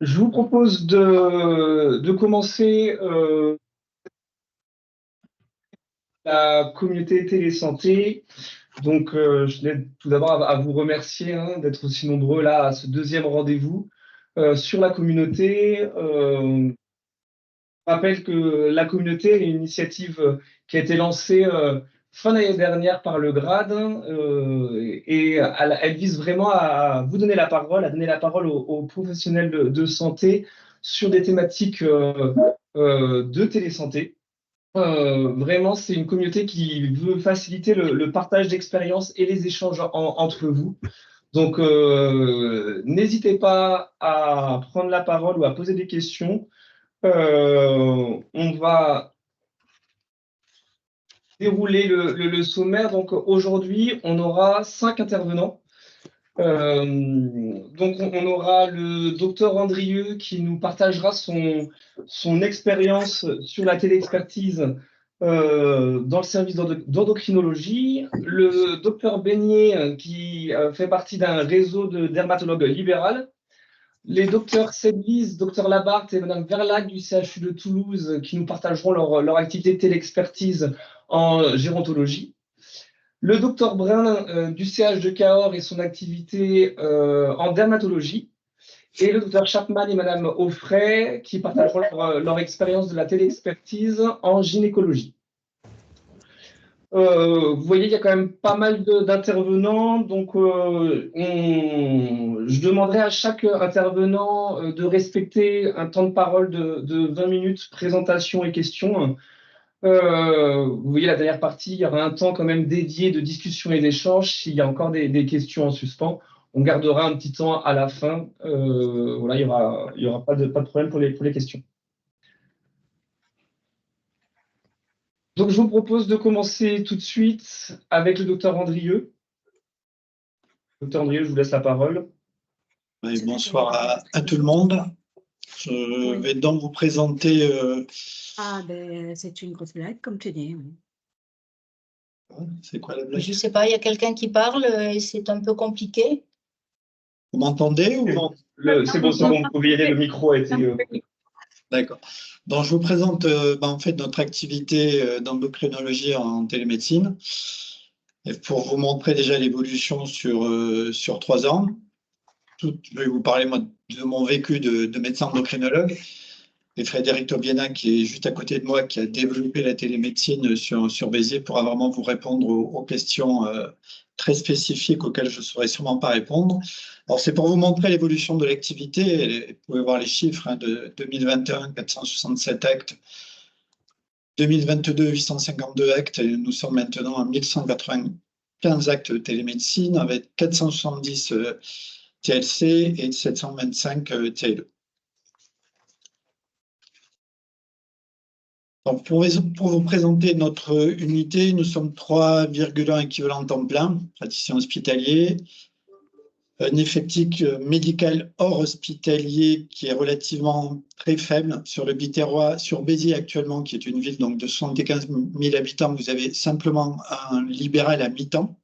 Je vous propose de commencer la communauté télésanté. Donc, je tenais tout d'abord à vous remercier d'être aussi nombreux là à ce deuxième rendez-vous sur la communauté. Je rappelle que la communauté est une initiative qui a été lancée fin d'année dernière par le GRAD et elle vise vraiment à vous donner la parole, à donner la parole aux professionnels de santé sur des thématiques de télésanté. Vraiment, c'est une communauté qui veut faciliter le partage d'expériences et les échanges entre vous. Donc, n'hésitez pas à prendre la parole ou à poser des questions. On va dérouler le sommaire. Donc aujourd'hui, on aura 5 intervenants. Donc on aura le docteur Andrieux qui nous partagera son expérience sur la téléexpertise dans le service d'endocrinologie. Le docteur Beignet qui fait partie d'un réseau de dermatologues libéral. Les docteurs Sedlis, docteur Labarthe et madame Verlac du CHU de Toulouse qui nous partageront leur activité téléexpertise en gérontologie. Le docteur Brun du CH de Cahors et son activité en dermatologie. Et le docteur Chapman et madame Offray qui partageront leur expérience de la téléexpertise en gynécologie. Vous voyez, il y a quand même pas mal d'intervenants. Donc, je demanderai à chaque intervenant de respecter un temps de parole de 20 minutes, présentation et questions. Vous voyez, la dernière partie, il y aura un temps quand même dédié de discussion et d'échange. S'il y a encore des questions en suspens, on gardera un petit temps à la fin. Voilà, il y aura pas de problème pour les questions. Donc, je vous propose de commencer tout de suite avec le docteur Andrieux. Docteur Andrieux, je vous laisse la parole. Oui, bonsoir à tout le monde. Je vais donc vous présenter. C'est une grosse blague, comme tu dis. C'est quoi la blague? Je ne sais pas, il y a quelqu'un qui parle et c'est un peu compliqué. Vous m'entendez ou... C'est bon, vous pouvez y aller, le micro a été... D'accord. Donc, je vous présente en fait notre activité d'endocrinologie en télémédecine. Et pour vous montrer déjà l'évolution sur 3 ans. Je vais vous parler moi, de mon vécu de médecin endocrinologue. Et Frédéric Tobiena, qui est juste à côté de moi, qui a développé la télémédecine sur Béziers, pourra vraiment vous répondre aux questions très spécifiques auxquelles je ne saurais sûrement pas répondre. Alors, c'est pour vous montrer l'évolution de l'activité. Vous pouvez voir les chiffres de 2021, 467 actes, 2022, 852 actes, et nous sommes maintenant à 1195 actes de télémédecine avec 470 TLC et 725 TLE. Donc pour vous présenter notre unité, nous sommes 3,1 équivalents temps plein, praticiens hospitaliers, un effectif médical hors hospitalier qui est relativement très faible. Sur le Biterrois, sur Béziers actuellement, qui est une ville donc, de 75 000 habitants, vous avez simplement un libéral à mi-temps.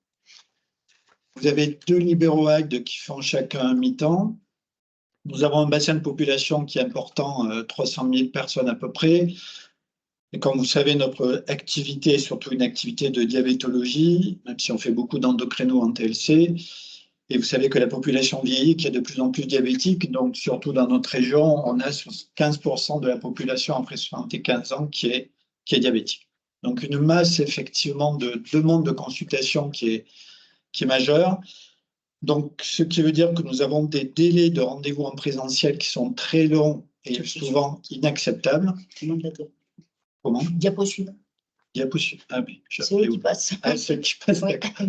Vous avez 2 libéraux ACD qui font chacun mi-temps. Nous avons un bassin de population qui est important, 300 000 personnes à peu près. Et comme vous savez, notre activité est surtout une activité de diabétologie, même si on fait beaucoup d'endocrino en TLC. Et vous savez que la population vieillit, qu'il y a de plus en plus diabétiques. Donc, surtout dans notre région, on a 15% de la population après 75 ans qui est diabétique. Donc, une masse, effectivement, de demandes de consultation qui est majeure. Donc, ce qui veut dire que nous avons des délais de rendez-vous en présentiel qui sont très longs et souvent inacceptables. Comment? Diapo suivant. Diapo suivant. Ah oui. C'est eux qui passent. Ah, c'est eux qui passent, d'accord.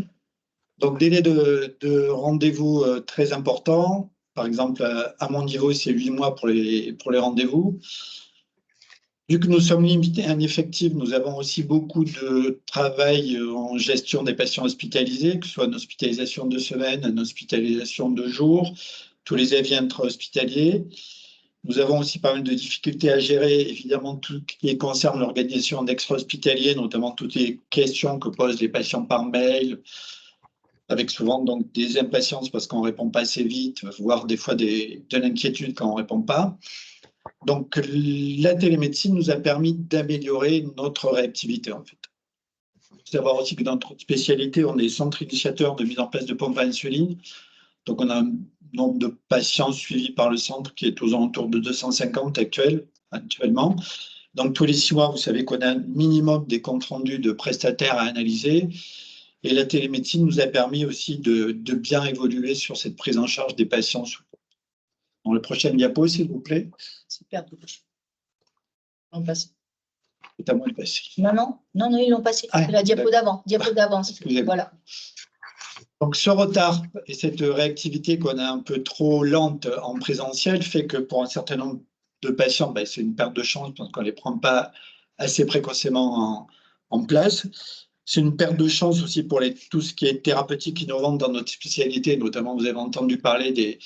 Donc, délai de rendez-vous très important. Par exemple, à mon niveau, c'est 8 mois pour les rendez-vous. Vu que nous sommes limités à un effectif, nous avons aussi beaucoup de travail en gestion des patients hospitalisés, que ce soit une hospitalisation de semaine, une hospitalisation de jours, tous les avis intra-hospitaliers. Nous avons aussi pas mal de difficultés à gérer, évidemment, tout ce qui concerne l'organisation d'extra-hospitaliers, notamment toutes les questions que posent les patients par mail, avec souvent donc, des impatiences parce qu'on ne répond pas assez vite, voire des fois de l'inquiétude quand on ne répond pas. Donc, la télémédecine nous a permis d'améliorer notre réactivité, en fait. Il faut savoir aussi que dans notre spécialité, on est centre initiateur de mise en place de pompes à insuline. Donc, on a un nombre de patients suivis par le centre qui est aux alentours de 250 actuellement. Donc, tous les 6 mois, vous savez qu'on a un minimum des comptes rendus de prestataires à analyser. Et la télémédecine nous a permis aussi de bien évoluer sur cette prise en charge des patients. Dans le prochain diapo, s'il vous plaît. C'est perdu. On passe. C'est à moi de passer. Non, ils l'ont passé. Ah, c'est la diapo d'avant. Diapo d'avant. Excusez-moi. Voilà. Donc, ce retard et cette réactivité qu'on a un peu trop lente en présentiel fait que pour un certain nombre de patients, c'est une perte de chance parce qu'on ne les prend pas assez précocement en place. C'est une perte de chance aussi pour tout ce qui est thérapeutique innovant dans notre spécialité. Notamment, vous avez entendu parler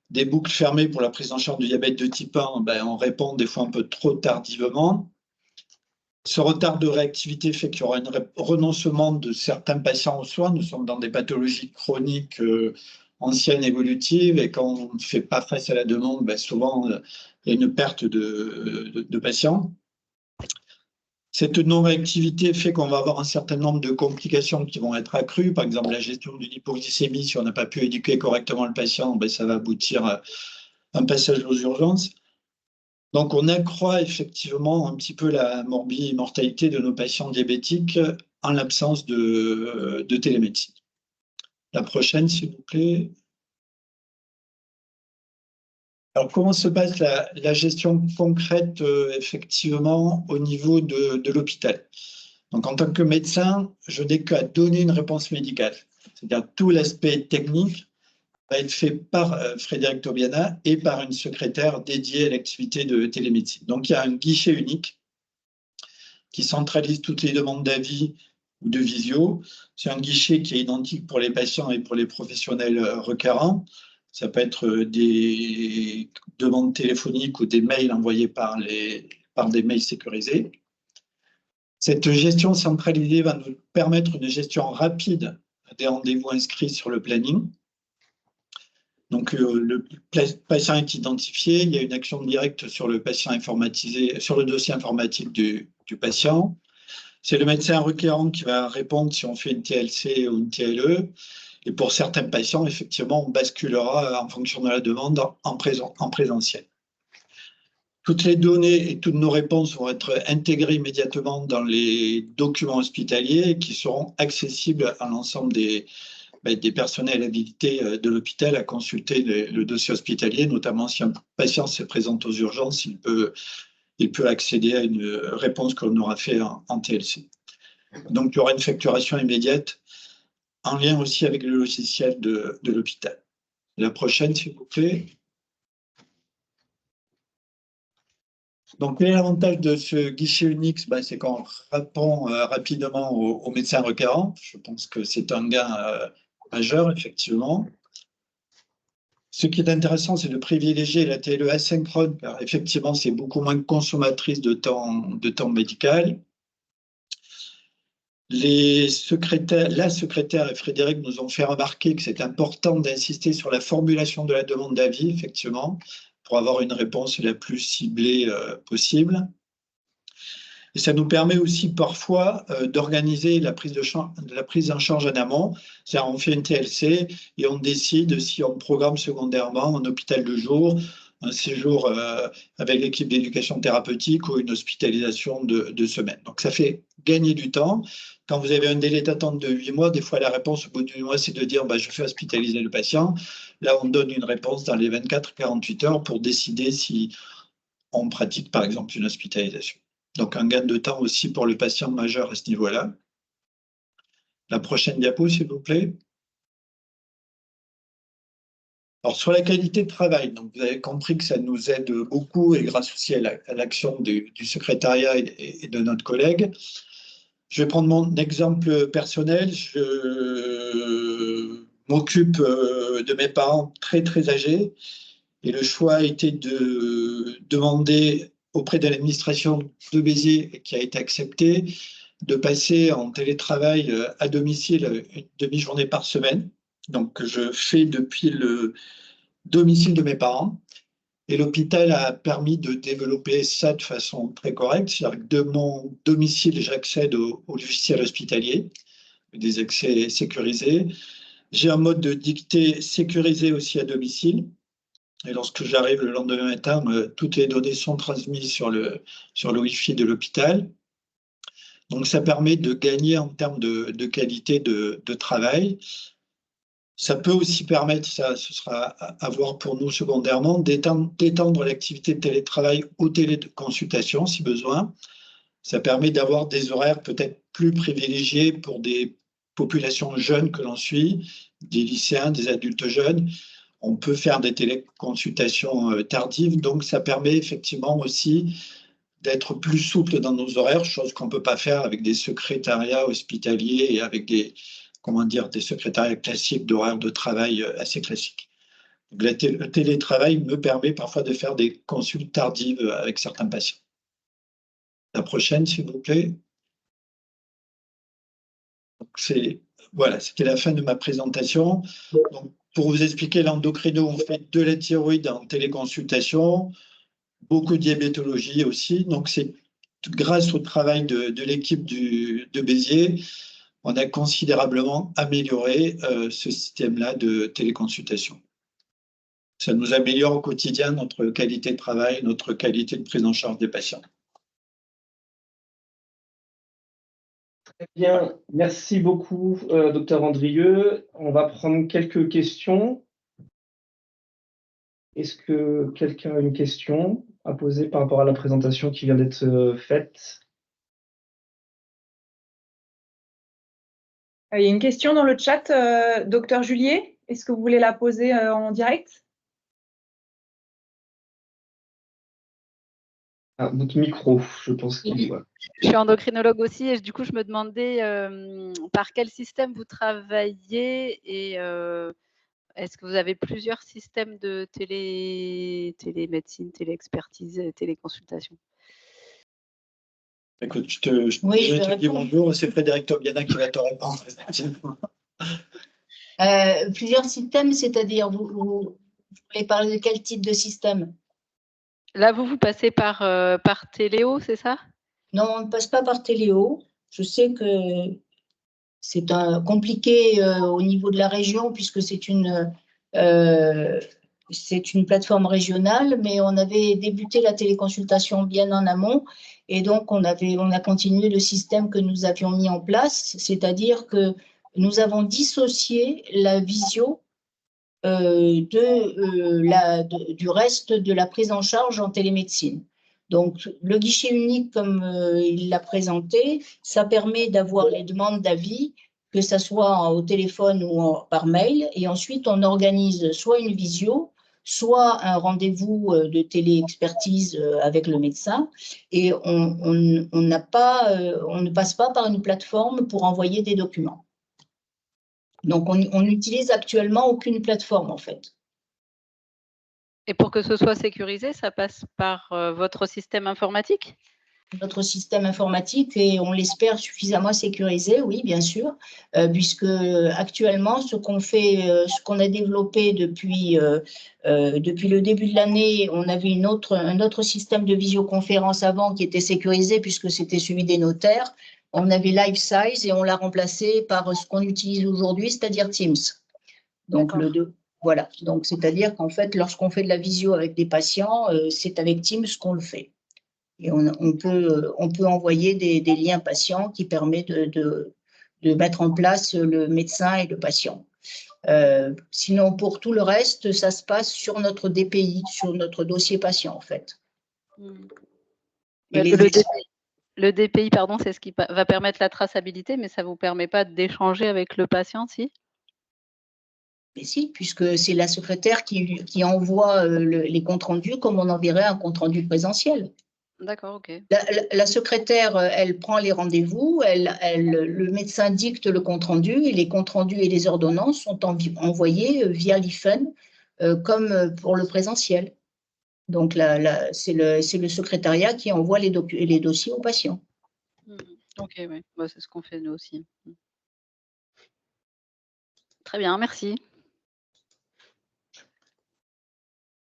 des boucles fermées pour la prise en charge du diabète de type 1. On répond des fois un peu trop tardivement. Ce retard de réactivité fait qu'il y aura un renoncement de certains patients aux soins. Nous sommes dans des pathologies chroniques anciennes, évolutives, et quand on ne fait pas face à la demande, souvent il y a une perte de patients. Cette non-réactivité fait qu'on va avoir un certain nombre de complications qui vont être accrues. Par exemple, la gestion d'une hypoglycémie, si on n'a pas pu éduquer correctement le patient, ça va aboutir à un passage aux urgences. Donc, on accroît effectivement un petit peu la mortalité de nos patients diabétiques en l'absence de télémédecine. La prochaine, s'il vous plaît. Alors, comment se passe la gestion concrète, effectivement, au niveau de l'hôpital? Donc, en tant que médecin, je n'ai qu'à donner une réponse médicale. C'est-à-dire tout l'aspect technique va être fait par Frédéric Tobiana et par une secrétaire dédiée à l'activité de télémédecine. Donc, il y a un guichet unique qui centralise toutes les demandes d'avis ou de visio. C'est un guichet qui est identique pour les patients et pour les professionnels requérants. Ça peut être des demandes téléphoniques ou des mails envoyés par des mails sécurisés. Cette gestion centralisée va nous permettre une gestion rapide des rendez-vous inscrits sur le planning. Donc, le patient est identifié, il y a une action directe sur le patient informatisé, sur le dossier informatique du patient. C'est le médecin requérant qui va répondre si on fait une TLC ou une TLE. Et pour certains patients, effectivement, on basculera en fonction de la demande en présentiel. Toutes les données et toutes nos réponses vont être intégrées immédiatement dans les documents hospitaliers qui seront accessibles à l'ensemble des personnels habilités de l'hôpital à consulter le dossier hospitalier, notamment si un patient se présente aux urgences, il peut accéder à une réponse qu'on aura fait en TLC. Donc, il y aura une facturation immédiate en lien aussi avec le logiciel de l'hôpital. La prochaine, s'il vous plaît. Donc, quel est l'avantage de ce guichet unique? C'est qu'on répond rapidement aux médecins requérants. Je pense que c'est un gain majeur, effectivement. Ce qui est intéressant, c'est de privilégier la TLE asynchrone, car effectivement, c'est beaucoup moins consommatrice de temps médical. La secrétaire et Frédéric nous ont fait remarquer que c'est important d'insister sur la formulation de la demande d'avis, effectivement, pour avoir une réponse la plus ciblée possible. Et ça nous permet aussi parfois d'organiser la prise en charge en amont. C'est-à-dire on fait une TLC et on décide si on programme secondairement un hôpital de jour, un séjour avec l'équipe d'éducation thérapeutique ou une hospitalisation de semaine. Donc ça fait gagner du temps. Quand vous avez un délai d'attente de 8 mois, des fois la réponse au bout de 8 mois, c'est de dire je fais hospitaliser le patient. Là, on donne une réponse dans les 24-48 heures pour décider si on pratique par exemple une hospitalisation. Donc, un gain de temps aussi pour le patient majeur à ce niveau-là. La prochaine diapo, s'il vous plaît. Alors, sur la qualité de travail, donc vous avez compris que ça nous aide beaucoup et grâce aussi à l'action du secrétariat et de notre collègue. Je vais prendre mon exemple personnel. Je m'occupe de mes parents très, très âgés et le choix a été de demander auprès de l'administration de Béziers, qui a été accepté, de passer en télétravail à domicile une demi-journée par semaine. Donc, je fais depuis le domicile de mes parents. Et l'hôpital a permis de développer ça de façon très correcte. C'est-à-dire que de mon domicile, j'accède au logiciel hospitalier, des accès sécurisés. J'ai un mode de dictée sécurisé aussi à domicile. Et lorsque j'arrive le lendemain matin, toutes les données sont transmises sur le Wi-Fi de l'hôpital. Donc, ça permet de gagner en termes de qualité de travail. Ça peut aussi permettre, ça ce sera à voir pour nous secondairement, d'étendre l'activité de télétravail aux téléconsultations si besoin. Ça permet d'avoir des horaires peut-être plus privilégiés pour des populations jeunes que l'on suit, des lycéens, des adultes jeunes. On peut faire des téléconsultations tardives, donc ça permet effectivement aussi d'être plus souple dans nos horaires, chose qu'on ne peut pas faire avec des secrétariats hospitaliers et avec des secrétariats classiques d'horaires de travail assez classiques. Donc, le télétravail me permet parfois de faire des consultes tardives avec certains patients. La prochaine, s'il vous plaît. Voilà, c'était la fin de ma présentation. Donc, pour vous expliquer l'endocrino, on fait de la thyroïde en téléconsultation, beaucoup de diabétologie aussi. Donc, c'est grâce au travail de l'équipe de Béziers, on a considérablement amélioré ce système-là de téléconsultation. Ça nous améliore au quotidien notre qualité de travail, notre qualité de prise en charge des patients. Très bien, merci beaucoup, docteur Andrieux. On va prendre quelques questions. Est-ce que quelqu'un a une question à poser par rapport à la présentation qui vient d'être faite? Il y a une question dans le chat, docteur Julier. Est-ce que vous voulez la poser en direct? Votre micro, je pense qu'il faut. Je suis endocrinologue aussi et du coup, je me demandais par quel système vous travaillez et est-ce que vous avez plusieurs systèmes de télémédecine, téléexpertise, téléconsultation? Écoute, je te dis bonjour, c'est Frédéric Tobiana qui va te répondre. Plusieurs systèmes, c'est-à-dire, vous voulez parler de quel type de système? Là, vous passez par Téléo, c'est ça? Non, on ne passe pas par Téléo. Je sais que c'est compliqué au niveau de la région puisque c'est une plateforme régionale, mais on avait débuté la téléconsultation bien en amont et donc on a continué le système que nous avions mis en place, c'est-à-dire que nous avons dissocié la visio du reste de la prise en charge en télémédecine. Donc, le guichet unique, comme il l'a présenté, ça permet d'avoir les demandes d'avis, que ce soit au téléphone ou par mail, et ensuite on organise soit une visio, soit un rendez-vous de téléexpertise avec le médecin, et on ne passe pas par une plateforme pour envoyer des documents. Donc, on n'utilise actuellement aucune plateforme, en fait. Et pour que ce soit sécurisé, ça passe par votre système informatique? Notre système informatique, et on l'espère suffisamment sécurisé, oui, bien sûr, puisque actuellement, ce qu'on a développé depuis le début de l'année, on avait un autre système de visioconférence avant qui était sécurisé puisque c'était celui des notaires. On avait LiveSize et on l'a remplacé par ce qu'on utilise aujourd'hui, c'est-à-dire Teams. Donc, voilà. Donc, c'est-à-dire qu'en fait, lorsqu'on fait de la visio avec des patients, c'est avec Teams qu'on le fait. Et on peut envoyer des liens patients qui permettent de mettre en place le médecin et le patient. Sinon, pour tout le reste, ça se passe sur notre DPI, sur notre dossier patient, en fait. Et le DPI, pardon, c'est ce qui va permettre la traçabilité, mais ça ne vous permet pas d'échanger avec le patient, si? Mais si, puisque c'est la secrétaire qui envoie les comptes rendus comme on enverrait un compte rendu présentiel. D'accord, ok. La secrétaire, elle prend les rendez-vous, le médecin dicte le compte rendu et les comptes rendus et les ordonnances sont envoyés via l'IFEN comme pour le présentiel. Donc, c'est le secrétariat qui envoie les dossiers aux patients. Ok, oui, bah, c'est ce qu'on fait nous aussi. Très bien, merci.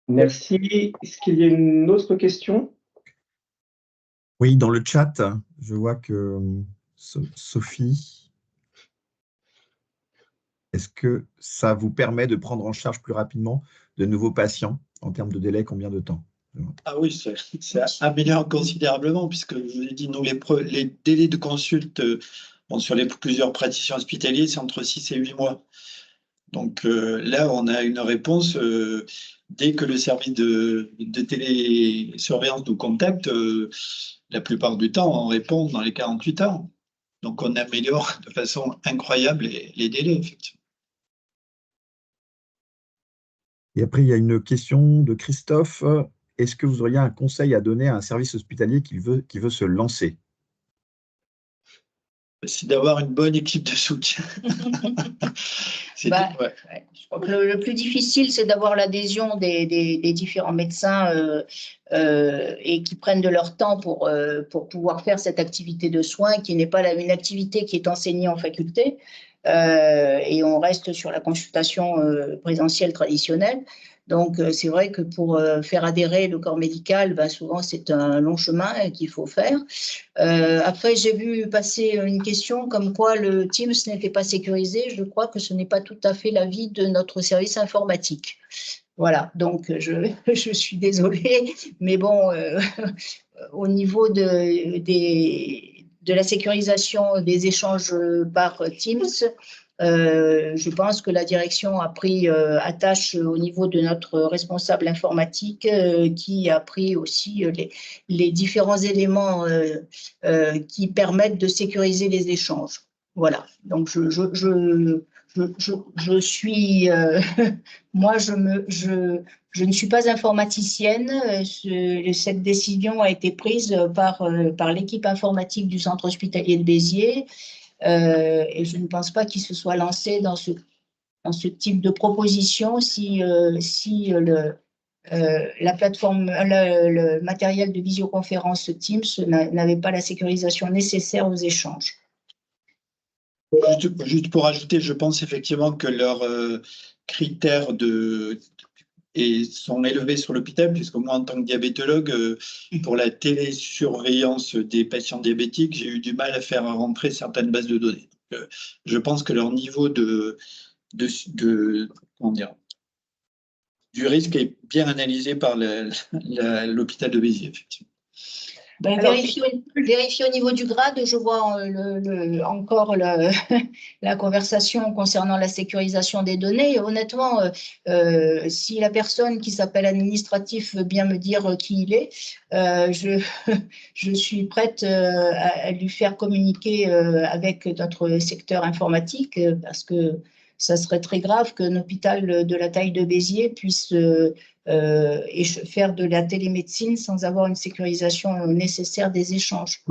Merci. Est-ce qu'il y a une autre question? Oui, dans le chat, je vois que Sophie, est-ce que ça vous permet de prendre en charge plus rapidement de nouveaux patients en termes de délai, combien de temps? Ah oui, ça améliore considérablement, puisque je vous ai dit, nous, les délais de consulte sur les plusieurs praticiens hospitaliers, c'est entre 6 et 8 mois. Donc là, on a une réponse dès que le service de télésurveillance nous contacte, la plupart du temps, on répond dans les 48 heures. Donc on améliore de façon incroyable les délais, effectivement. Et après, il y a une question de Christophe. Est-ce que vous auriez un conseil à donner à un service hospitalier qui veut se lancer? C'est d'avoir une bonne équipe de soutien. Ouais. Je crois que le plus difficile, c'est d'avoir l'adhésion des différents médecins et qui prennent de leur temps pour pouvoir faire cette activité de soins, qui n'est pas une activité qui est enseignée en faculté. Et on reste sur la consultation présentielle traditionnelle. Donc, c'est vrai que pour faire adhérer le corps médical, souvent, c'est un long chemin qu'il faut faire. Après, j'ai vu passer une question comme quoi le Teams n'était pas sécurisé. Je crois que ce n'est pas tout à fait l'avis de notre service informatique. Voilà, donc je suis désolée, mais bon, au niveau de la sécurisation des échanges par Teams, je pense que la direction a pris attache au niveau de notre responsable informatique qui a pris aussi les différents éléments qui permettent de sécuriser les échanges. Voilà, donc je suis, moi je ne suis pas informaticienne. Cette décision a été prise par l'équipe informatique du centre hospitalier de Béziers. Et je ne pense pas qu'il se soit lancé dans ce type de proposition si la plateforme, le matériel de visioconférence Teams n'avait pas la sécurisation nécessaire aux échanges. Juste pour ajouter, je pense effectivement que leurs critères sont élevés sur l'hôpital, puisque moi, en tant que diabétologue, pour la télésurveillance des patients diabétiques, j'ai eu du mal à faire rentrer certaines bases de données. Donc, je pense que leur niveau comment dire, du risque est bien analysé par l'hôpital de Béziers, effectivement. Vérifier au niveau du grade, je vois encore la conversation concernant la sécurisation des données. Et honnêtement, si la personne qui s'appelle administratif veut bien me dire qui il est, je suis prête à lui faire communiquer avec notre secteur informatique parce que ça serait très grave qu'un hôpital de la taille de Béziers puisse et faire de la télémédecine sans avoir une sécurisation nécessaire des échanges.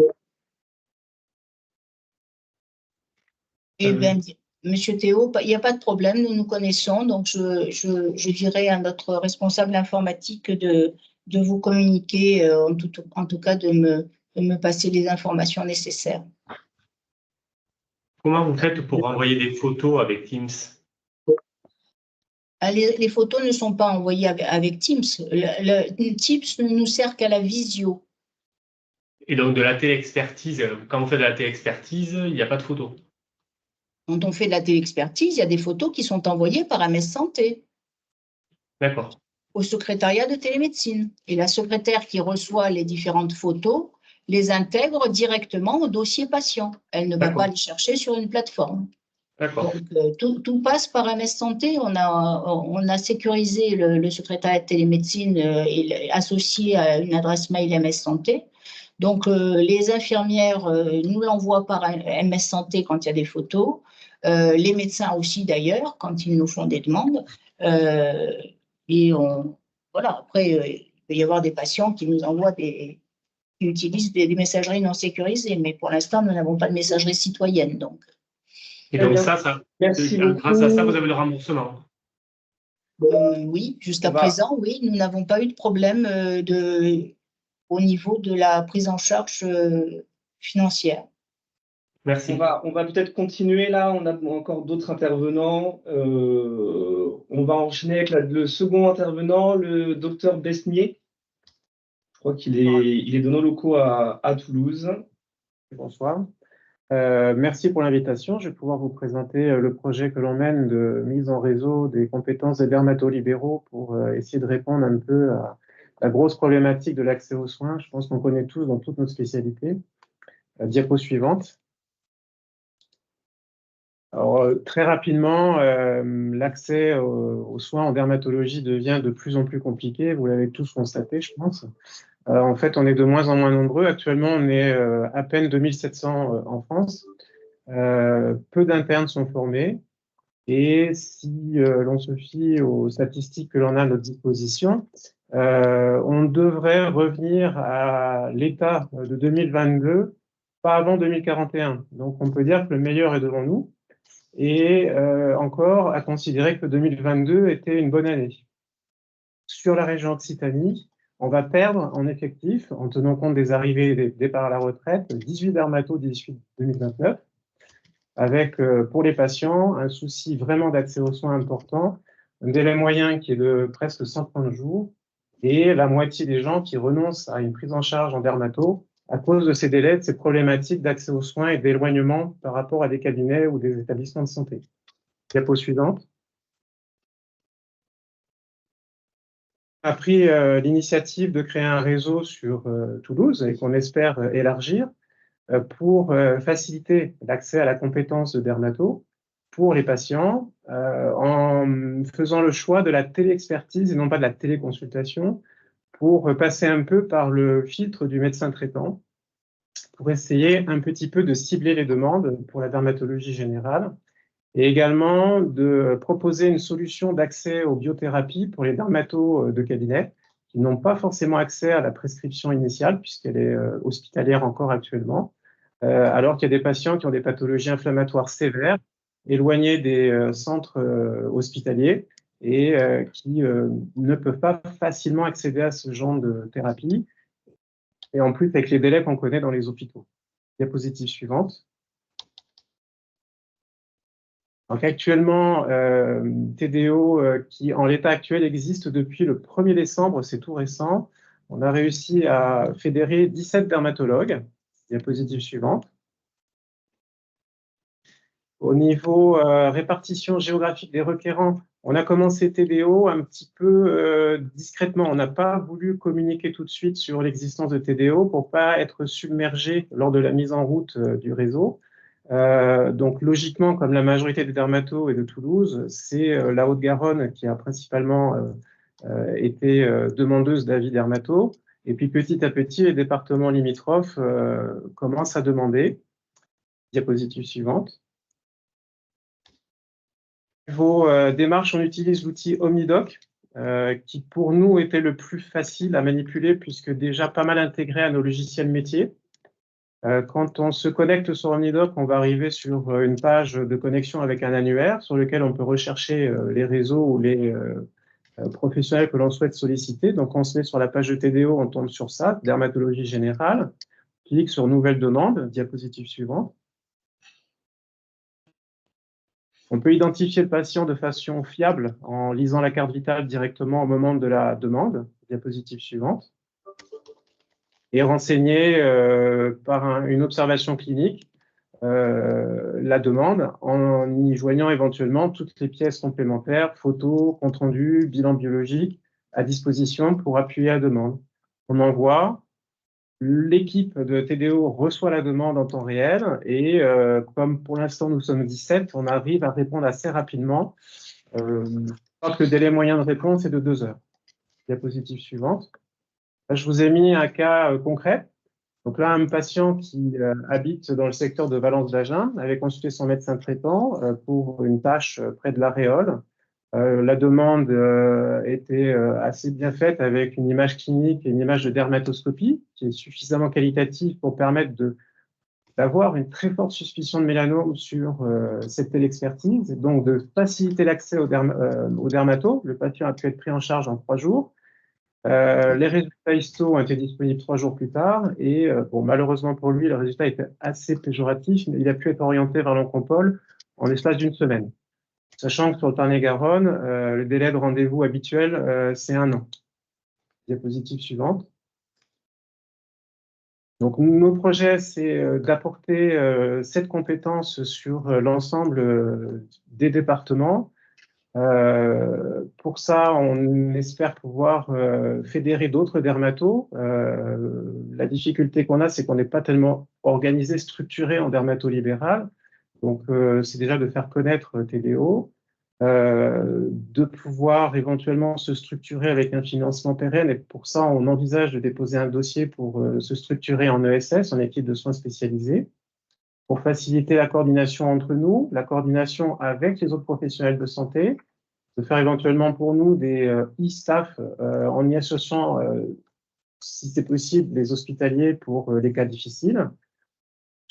Eh bien, Monsieur Théo, il n'y a pas de problème, nous nous connaissons, donc je dirais à notre responsable informatique de vous communiquer, en tout cas de me passer les informations nécessaires. Comment vous faites pour envoyer des photos avec Teams? Les photos ne sont pas envoyées avec Teams. Teams ne nous sert qu'à la visio. Et donc, de la téléexpertise, quand vous faites de la téléexpertise, il n'y a pas de photos? Quand on fait de la téléexpertise, il y a des photos qui sont envoyées par MS Santé. D'accord. Au secrétariat de télémédecine. Et la secrétaire qui reçoit les différentes photos les intègre directement au dossier patient. Elle ne va pas les chercher sur une plateforme. Donc, tout passe par MS Santé. On a sécurisé le secrétariat de télémédecine associé à une adresse mail MS Santé. Donc, les infirmières nous l'envoient par MS Santé quand il y a des photos. Les médecins aussi, d'ailleurs, quand ils nous font des demandes. Et voilà, après, il peut y avoir des patients qui nous envoient qui utilisent des messageries non sécurisées. Mais pour l'instant, nous n'avons pas de messagerie citoyenne. Donc. Et donc grâce à ça, vous avez le remboursement? Oui, jusqu'à présent, oui, nous n'avons pas eu de problème au niveau de la prise en charge financière. Merci. On va peut-être continuer là, on a encore d'autres intervenants. On va enchaîner avec le second intervenant, le docteur Besnier. Je crois il est de nos locaux à Toulouse. Bonsoir. Merci pour l'invitation. Je vais pouvoir vous présenter le projet que l'on mène de mise en réseau des compétences des dermatolibéraux pour essayer de répondre un peu à la grosse problématique de l'accès aux soins. Je pense qu'on connaît tous dans toutes nos spécialités. Diapo suivante. Alors, très rapidement, l'accès aux soins en dermatologie devient de plus en plus compliqué. Vous l'avez tous constaté, je pense. En fait, on est de moins en moins nombreux. Actuellement, on est à peine 2700 en France. Peu d'internes sont formés. Et si l'on se fie aux statistiques que l'on a à notre disposition, on devrait revenir à l'état de 2022, pas avant 2041. Donc, on peut dire que le meilleur est devant nous. Et encore à considérer que 2022 était une bonne année. Sur la région Occitanie, on va perdre en effectif, en tenant compte des arrivées et des départs à la retraite, 18 dermatos d'ici 2029, avec pour les patients un souci vraiment d'accès aux soins important, un délai moyen qui est de presque 130 jours, et la moitié des gens qui renoncent à une prise en charge en dermato à cause de ces délais, de ces problématiques d'accès aux soins et d'éloignement par rapport à des cabinets ou des établissements de santé. Diapo suivante. On a pris l'initiative de créer un réseau sur Toulouse et qu'on espère élargir pour faciliter l'accès à la compétence de dermato pour les patients en faisant le choix de la téléexpertise et non pas de la téléconsultation pour passer un peu par le filtre du médecin traitant pour essayer un petit peu de cibler les demandes pour la dermatologie générale et également de proposer une solution d'accès aux biothérapies pour les dermatos de cabinet qui n'ont pas forcément accès à la prescription initiale puisqu'elle est hospitalière encore actuellement, alors qu'il y a des patients qui ont des pathologies inflammatoires sévères, éloignés des centres hospitaliers et qui ne peuvent pas facilement accéder à ce genre de thérapie, et en plus avec les délais qu'on connaît dans les hôpitaux. Diapositive suivante. Donc actuellement, TDO qui en l'état actuel existe depuis le 1er décembre, c'est tout récent. On a réussi à fédérer 17 dermatologues. Diapositive suivante. Au niveau répartition géographique des requérants, on a commencé TDO un petit peu discrètement. On n'a pas voulu communiquer tout de suite sur l'existence de TDO pour pas être submergé lors de la mise en route du réseau. Donc logiquement, comme la majorité des dermatos est de Toulouse, c'est la Haute-Garonne qui a principalement été demandeuse d'avis dermato. Et puis petit à petit, les départements limitrophes commencent à demander. Diapositive suivante. Au niveau démarche, on utilise l'outil OmniDoc, qui pour nous était le plus facile à manipuler puisque déjà pas mal intégré à nos logiciels métiers. Quand on se connecte sur OmniDoc, on va arriver sur une page de connexion avec un annuaire sur lequel on peut rechercher les réseaux ou les professionnels que l'on souhaite solliciter. Donc, on se met sur la page de TDO, on tombe sur ça, dermatologie générale, clique sur nouvelle demande, diapositive suivante. On peut identifier le patient de façon fiable en lisant la carte vitale directement au moment de la demande, diapositive suivante. Et renseigner par une observation clinique la demande en y joignant éventuellement toutes les pièces complémentaires, photos, compte rendu, bilan biologique à disposition pour appuyer la demande. On envoie, l'équipe de TDO reçoit la demande en temps réel et comme pour l'instant nous sommes 17, on arrive à répondre assez rapidement. Je crois que le délai moyen de réponse est de 2 heures. Diapositive suivante. Je vous ai mis un cas concret. Donc là, un patient qui habite dans le secteur de Valence-d'Agen avait consulté son médecin traitant pour une tâche près de l'aréole. La demande était assez bien faite avec une image clinique et une image de dermatoscopie qui est suffisamment qualitative pour permettre d'avoir une très forte suspicion de mélanome sur cette téléexpertise, donc de faciliter l'accès au dermato. Le patient a pu être pris en charge en 3 jours. Les résultats histo ont été disponibles 3 jours plus tard et bon, malheureusement pour lui, le résultat était assez péjoratif, mais il a pu être orienté vers l'Oncopole en l'espace d'une semaine. Sachant que sur le Tarn-et-Garonne, le délai de rendez-vous habituel, c'est 1 an. Diapositive suivante. Donc, nos projets, c'est d'apporter cette compétence sur l'ensemble des départements. Pour ça, on espère pouvoir fédérer d'autres dermatos. La difficulté qu'on a, c'est qu'on n'est pas tellement organisé, structuré en dermatolibéral. Donc, c'est déjà de faire connaître TDO, de pouvoir éventuellement se structurer avec un financement pérenne. Et pour ça, on envisage de déposer un dossier pour se structurer en ESS, en équipe de soins spécialisés, pour faciliter la coordination entre nous, la coordination avec les autres professionnels de santé, de faire éventuellement pour nous des e-staff en y associant, si c'est possible, les hospitaliers pour les cas difficiles.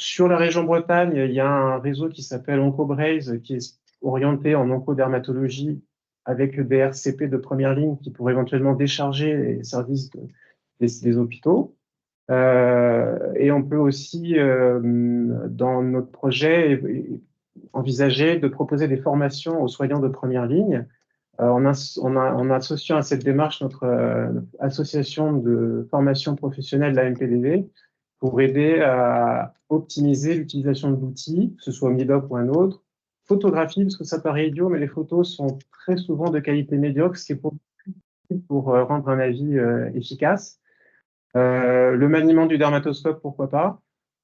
Sur la région Bretagne, il y a un réseau qui s'appelle OncoBraze, qui est orienté en oncodermatologie avec des RCP de première ligne qui pourraient éventuellement décharger les services des hôpitaux. Et on peut aussi, dans notre projet, envisager de proposer des formations aux soignants de première ligne en associant à cette démarche notre association de formation professionnelle, la MPDV, pour aider à optimiser l'utilisation de l'outil, que ce soit Omnidoc ou un autre. Photographie, parce que ça paraît idiot, mais les photos sont très souvent de qualité médiocre, ce qui est pour rendre un avis efficace. Le maniement du dermatoscope, pourquoi pas,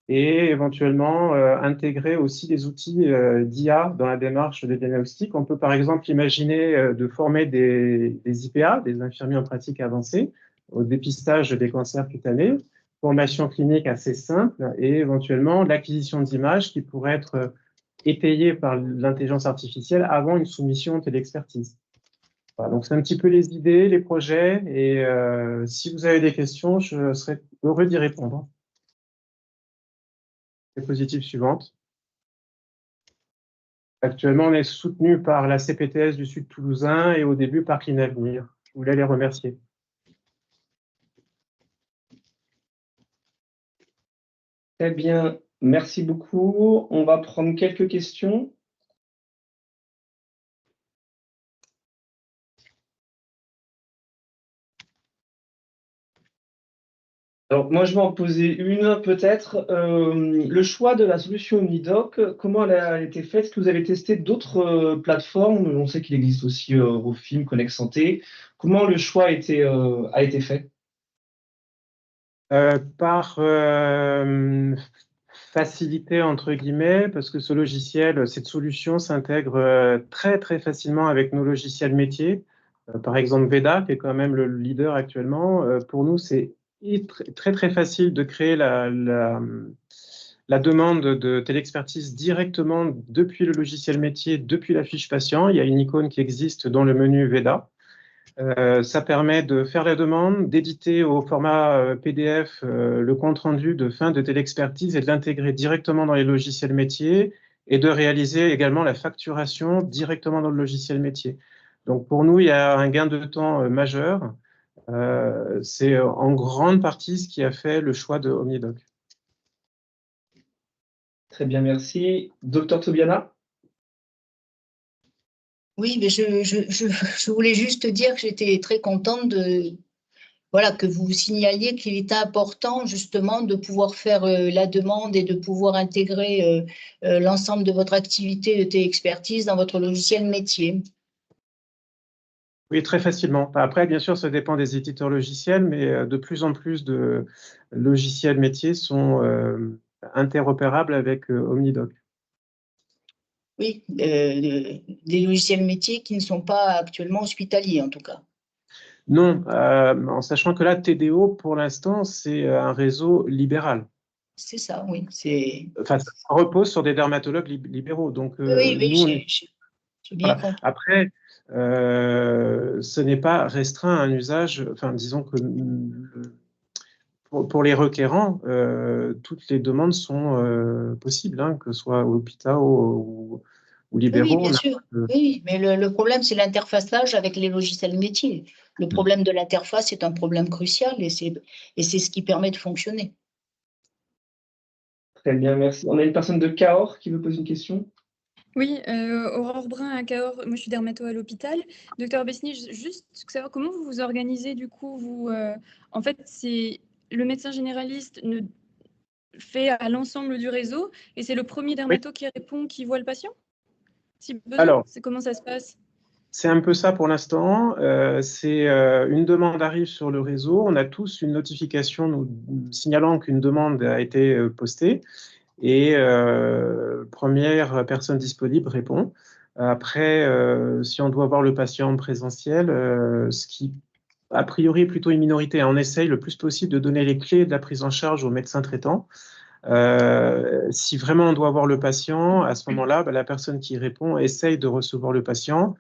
et éventuellement intégrer aussi des outils d'IA dans la démarche des diagnostics. On peut par exemple imaginer de former des IPA, des infirmiers en pratique avancée, au dépistage des cancers cutanés, formation clinique assez simple et éventuellement l'acquisition d'images qui pourraient être étayées par l'intelligence artificielle avant une soumission téléexpertise. Voilà, donc c'est un petit peu les idées, les projets, et si vous avez des questions, je serai heureux d'y répondre. Diapositive suivante. Actuellement, on est soutenu par la CPTS du Sud Toulousain et au début par Clinavenir. Je voulais les remercier. Très bien, merci beaucoup. On va prendre quelques questions. Alors, moi, je vais en poser une, peut-être. Le choix de la solution Omnidoc, comment elle a été faite? Est-ce que vous avez testé d'autres plateformes? On sait qu'il existe aussi Rofim, Connect Santé. Comment le choix a été fait? Par facilité, entre guillemets, parce que ce logiciel, cette solution s'intègre très, très facilement avec nos logiciels métiers. Par exemple, Veda, qui est quand même le leader actuellement. Pour nous, c'est très, très facile de créer la demande de téléexpertise directement depuis le logiciel métier, depuis la fiche patient. Il y a une icône qui existe dans le menu Veda. Ça permet de faire la demande, d'éditer au format PDF le compte-rendu de fin de téléexpertise et de l'intégrer directement dans les logiciels métiers et de réaliser également la facturation directement dans le logiciel métier. Donc pour nous, il y a un gain de temps majeur. C'est en grande partie ce qui a fait le choix de Omnidoc. Très bien, merci. Docteur Tobiana? Oui, mais je voulais juste dire que j'étais très contente que vous signaliez qu'il était important justement de pouvoir faire la demande et de pouvoir intégrer l'ensemble de votre activité de téléexpertise dans votre logiciel métier. Oui, très facilement. Après, bien sûr, ça dépend des éditeurs logiciels, mais de plus en plus de logiciels métiers sont interopérables avec Omnidoc. Oui, des logiciels métiers qui ne sont pas actuellement hospitaliers, en tout cas. Non, en sachant que là, TDO, pour l'instant, c'est un réseau libéral. C'est ça, oui. Enfin, ça repose sur des dermatologues libéraux. Donc, oui, nous, j'ai bien voilà. compris. Après, ce n'est pas restreint à un usage, enfin, disons que pour les requérants, toutes les demandes sont possibles, hein, que ce soit à l'hôpital ou ou libéraux. Oui, bien sûr. Oui, mais le problème, c'est l'interfaçage avec les logiciels métiers. Le problème de l'interface est un problème crucial et c'est ce qui permet de fonctionner. Très bien, merci. On a une personne de Cahors qui veut poser une question. Oui, Aurore Brun à Cahors, moi je suis dermato à l'hôpital. Docteur Besny, juste savoir comment vous vous organisez du coup, vous, en fait, c'est le médecin généraliste fait à l'ensemble du réseau et c'est le premier dermato qui répond, qui voit le patient? Si besoin, Alors, c'est comment ça se passe? c'est un peu ça pour l'instant. Une demande arrive sur le réseau. On a tous une notification nous signalant qu'une demande a été postée. Et première personne disponible répond. Après, si on doit voir le patient en présentiel, ce qui a priori est plutôt une minorité, on essaye le plus possible de donner les clés de la prise en charge au médecin traitant. Si vraiment on doit voir le patient, à ce moment-là, la personne qui répond essaye de recevoir le patient.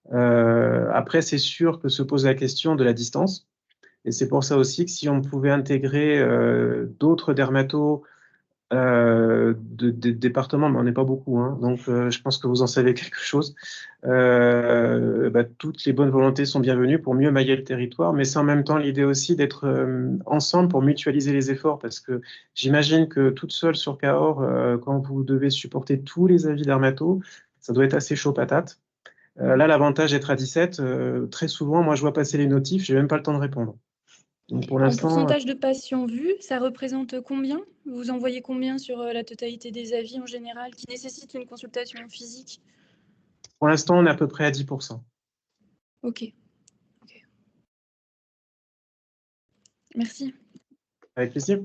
Après, c'est sûr que se pose la question de la distance. Et c'est pour ça aussi que si on pouvait intégrer d'autres dermatos de départements, mais on n'est pas beaucoup, hein, donc je pense que vous en savez quelque chose. Toutes les bonnes volontés sont bienvenues pour mieux mailler le territoire, mais c'est en même temps l'idée aussi d'être ensemble pour mutualiser les efforts, parce que j'imagine que toute seule sur Cahors, quand vous devez supporter tous les avis dermatos, ça doit être assez chaud patate. Là, l'avantage d'être à 17, très souvent, moi je vois passer les notifs, j'ai même pas le temps de répondre. Donc pour En l'instant, pourcentage de patients vus, ça représente combien? Vous envoyez combien sur la totalité des avis en général qui nécessitent une consultation physique? pour l'instant, on est à peu près à 10%. Ok. Merci. Avec plaisir.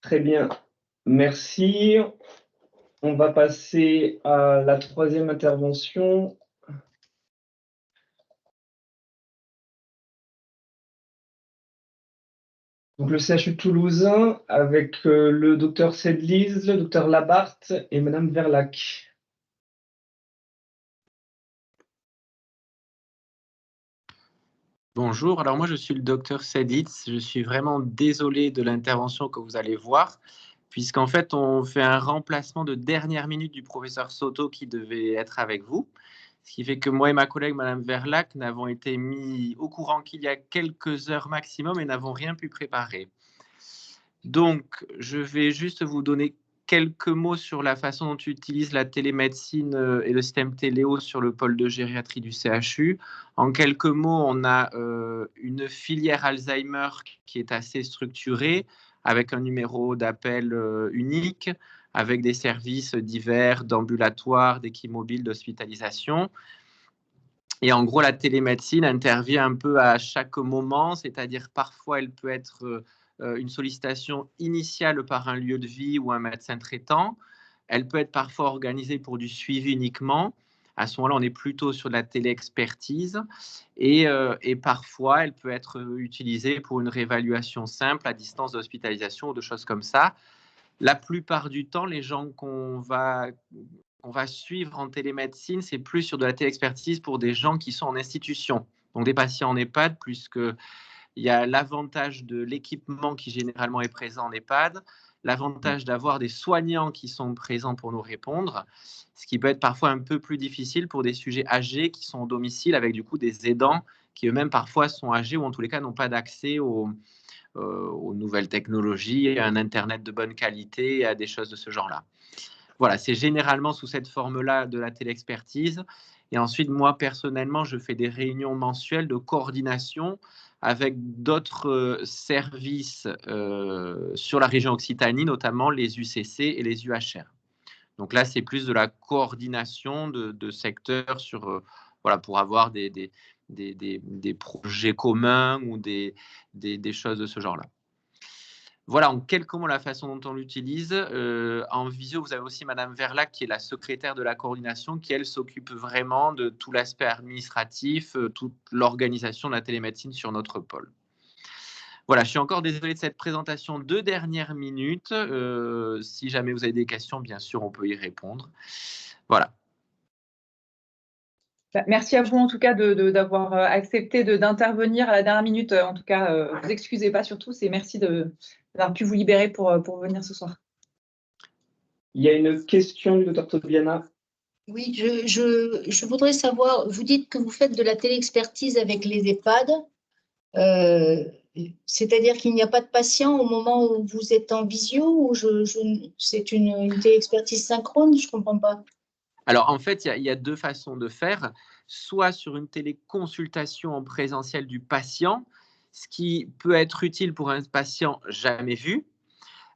Très bien, merci. On va passer à la troisième intervention. Donc le CHU toulousain avec le docteur Sedlise, le docteur Labarthe et Madame Verlac. Bonjour, alors moi je suis le docteur Sedlitz, je suis vraiment désolé de l'intervention que vous allez voir, puisqu'en fait on fait un remplacement de dernière minute du professeur Soto qui devait être avec vous, ce qui fait que moi et ma collègue Madame Verlac n'avons été mis au courant qu'il y a quelques heures maximum et n'avons rien pu préparer. Donc je vais juste vous donner quelques mots sur la façon dont tu utilises la télémédecine et le système Téléo sur le pôle de gériatrie du CHU. En quelques mots, on a une filière Alzheimer qui est assez structurée, avec un numéro d'appel unique, avec des services divers d'ambulatoire, d'équipe mobile, d'hospitalisation. Et en gros, la télémédecine intervient un peu à chaque moment, c'est-à-dire parfois elle peut être une sollicitation initiale par un lieu de vie ou un médecin traitant. Elle peut être parfois organisée pour du suivi uniquement. À ce moment-là, on est plutôt sur de la téléexpertise. Et parfois, elle peut être utilisée pour une réévaluation simple à distance d'hospitalisation ou de choses comme ça. La plupart du temps, les gens qu'on va suivre en télémédecine, c'est plus sur de la téléexpertise pour des gens qui sont en institution. Donc des patients en EHPAD, puisque il y a l'avantage de l'équipement qui généralement est présent en EHPAD, l'avantage d'avoir des soignants qui sont présents pour nous répondre, ce qui peut être parfois un peu plus difficile pour des sujets âgés qui sont au domicile avec du coup des aidants qui eux-mêmes parfois sont âgés ou en tous les cas n'ont pas d'accès aux nouvelles technologies, à un Internet de bonne qualité, à des choses de ce genre-là. Voilà, c'est généralement sous cette forme-là de la téléexpertise. Et ensuite, moi, personnellement, je fais des réunions mensuelles de coordination avec d'autres services sur la région Occitanie, notamment les UCC et les UHR. Donc là, c'est plus de la coordination de secteurs sur, voilà, pour avoir des projets communs ou des choses de ce genre-là. Voilà, en quelques mots, la façon dont on l'utilise. En visio, vous avez aussi Madame Verlac, qui est la secrétaire de la coordination, qui, elle, s'occupe vraiment de tout l'aspect administratif, toute l'organisation de la télémédecine sur notre pôle. Voilà, je suis encore désolé de cette présentation de dernière minute. Si jamais vous avez des questions, bien sûr, on peut y répondre. Voilà. Merci à vous en tout cas d'avoir accepté d'intervenir à la dernière minute. En tout cas, vous excusez pas surtout, c'est merci d'avoir pu vous libérer pour venir ce soir. Il y a une question du docteur Tobiana. Oui, je voudrais savoir, vous dites que vous faites de la téléexpertise avec les EHPAD, c'est-à-dire qu'il n'y a pas de patient au moment où vous êtes en visio ou c'est une téléexpertise synchrone? Je ne comprends pas. Alors, en fait, il y a deux façons de faire. Soit sur une téléconsultation en présentiel du patient, ce qui peut être utile pour un patient jamais vu.